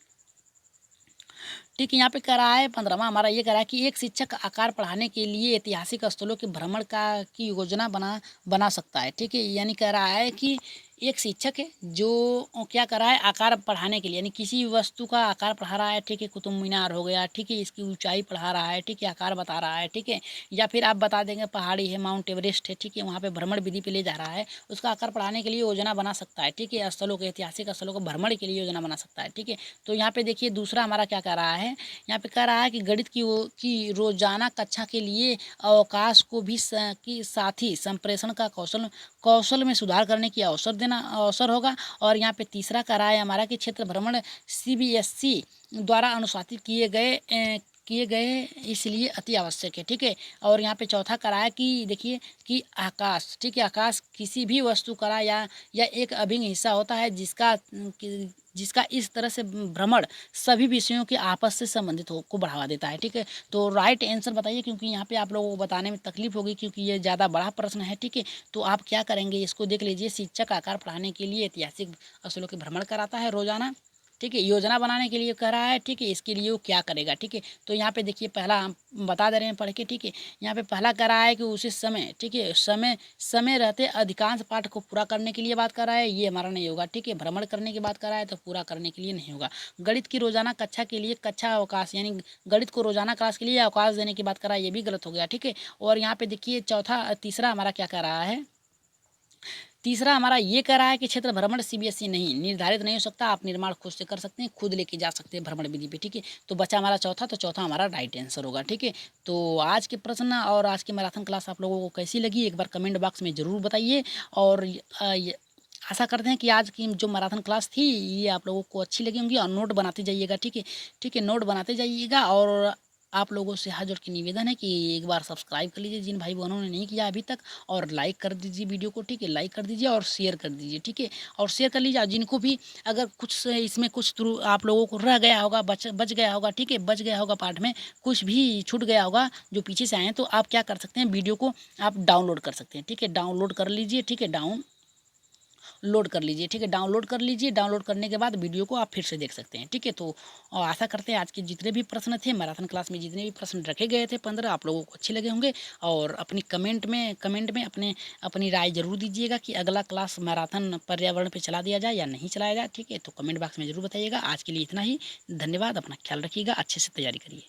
ठीक है। यहाँ पे कह रहा है 15वां हमारा ये कह रहा है कि एक शिक्षक आकार पढ़ाने के लिए ऐतिहासिक स्थलों के भ्रमण की योजना बना सकता है, ठीक है। यानी कह रहा है कि एक शिक्षक है जो क्या कर रहा है, आकार पढ़ाने के लिए, यानी किसी वस्तु का आकार पढ़ा रहा है, ठीक है, कुतुब मीनार हो गया, ठीक है, इसकी ऊंचाई पढ़ा रहा है, ठीक है, आकार बता रहा है, ठीक है। या फिर आप बता देंगे पहाड़ी है, माउंट एवरेस्ट है, ठीक है, वहाँ पे भ्रमण विधि पे ले जा रहा है, उसका आकार पढ़ाने के लिए योजना बना सकता है, ठीक है। स्थलों के ऐतिहासिक स्थलों को भ्रमण के लिए योजना बना सकता है, ठीक है। तो यहाँ पे देखिए दूसरा हमारा क्या कह रहा है, यहाँ पे कह रहा है कि गणित की रोजाना कक्षा के लिए अवकाश को भी की साथ ही संप्रेषण का कौशल में सुधार करने की अवसर होगा। और यहाँ पे तीसरा कह रहा है हमारा कि क्षेत्र भ्रमण CBSE द्वारा अनुशासित किए गए इसलिए अति आवश्यक है, ठीक है। और यहाँ पे चौथा करा है कि देखिए कि आकाश, ठीक है, आकाश किसी भी वस्तु करा या एक अभिन्न हिस्सा होता है जिसका इस तरह से भ्रमण सभी विषयों के आपस से संबंधित को बढ़ावा देता है, ठीक है। तो राइट आंसर बताइए, क्योंकि यहाँ पे आप लोगों को बताने में तकलीफ होगी क्योंकि ये ज़्यादा बड़ा प्रश्न है, ठीक है। तो आप क्या करेंगे, इसको देख लीजिए। शिक्षक आकार पढ़ाने के लिए ऐतिहासिक स्थलों के भ्रमण कराता है रोजाना, ठीक है, योजना बनाने के लिए कह रहा है, ठीक है, इसके लिए वो क्या करेगा, ठीक है। तो यहाँ पे देखिए पहला हम बता दे रहे हैं पढ़ के, ठीक है। यहाँ पे पहला कह रहा है कि उसी समय, ठीक है, समय रहते अधिकांश पाठ को पूरा करने के लिए बात कर रहा है, ये हमारा नहीं होगा, ठीक है। भ्रमण करने की बात कर रहा है तो पूरा करने के लिए नहीं होगा। गणित की रोजाना कक्षा के लिए कक्षा अवकाश, यानी गणित को रोजाना क्लास के लिए अवकाश देने की बात कर रहा है, ये भी गलत हो गया, ठीक है। और यहाँ पे देखिए तीसरा हमारा क्या कह रहा है, तीसरा हमारा ये कह रहा है कि क्षेत्र भ्रमण CBSE नहीं निर्धारित नहीं हो सकता, आप निर्माण खुद से कर सकते हैं, खुद लेके जा सकते हैं भ्रमण विधि पे, ठीक है। तो बचा हमारा चौथा, तो चौथा हमारा राइट आंसर होगा, ठीक है। तो आज के प्रश्न और आज की मैराथन क्लास आप लोगों को कैसी लगी, एक बार कमेंट बॉक्स में ज़रूर बताइए। और आशा करते हैं कि आज की जो मैराथन क्लास थी ये आप लोगों को अच्छी लगी होंगी। और नोट बनाते जाइएगा, ठीक है, ठीक है, नोट बनाते जाइएगा। और आप लोगों से हाथ जोड़ के निवेदन है कि एक बार सब्सक्राइब कर लीजिए जिन भाई बहनों ने नहीं किया अभी तक, और लाइक कर दीजिए वीडियो को, ठीक है, लाइक कर दीजिए और शेयर कर दीजिए, ठीक है। और शेयर कर लीजिए जिनको भी अगर कुछ इसमें कुछ थ्रू आप लोगों को रह गया होगा, बच गया होगा, ठीक है, बच गया होगा पार्ट में, कुछ भी छूट गया होगा जो पीछे से आए हैं, तो आप क्या कर सकते हैं, वीडियो को आप डाउनलोड कर सकते हैं, ठीक है, डाउनलोड कर लीजिए, ठीक है, डाउनलोड कर लीजिए, ठीक है, डाउनलोड कर लीजिए। डाउनलोड करने के बाद वीडियो को आप फिर से देख सकते हैं, ठीक है। तो आशा करते हैं आज के जितने भी प्रश्न थे मैराथन क्लास में, जितने भी प्रश्न रखे गए थे 15, आप लोगों को अच्छे लगे होंगे। और अपनी कमेंट में अपनी राय जरूर दीजिएगा कि अगला क्लास मैराथन पर्यावरण पर चला दिया जाए या नहीं चलाया जाए, ठीक है। तो कमेंट बॉक्स में जरूर बताइएगा। आज के लिए इतना ही, धन्यवाद, अपना ख्याल रखिएगा, अच्छे से तैयारी करिए।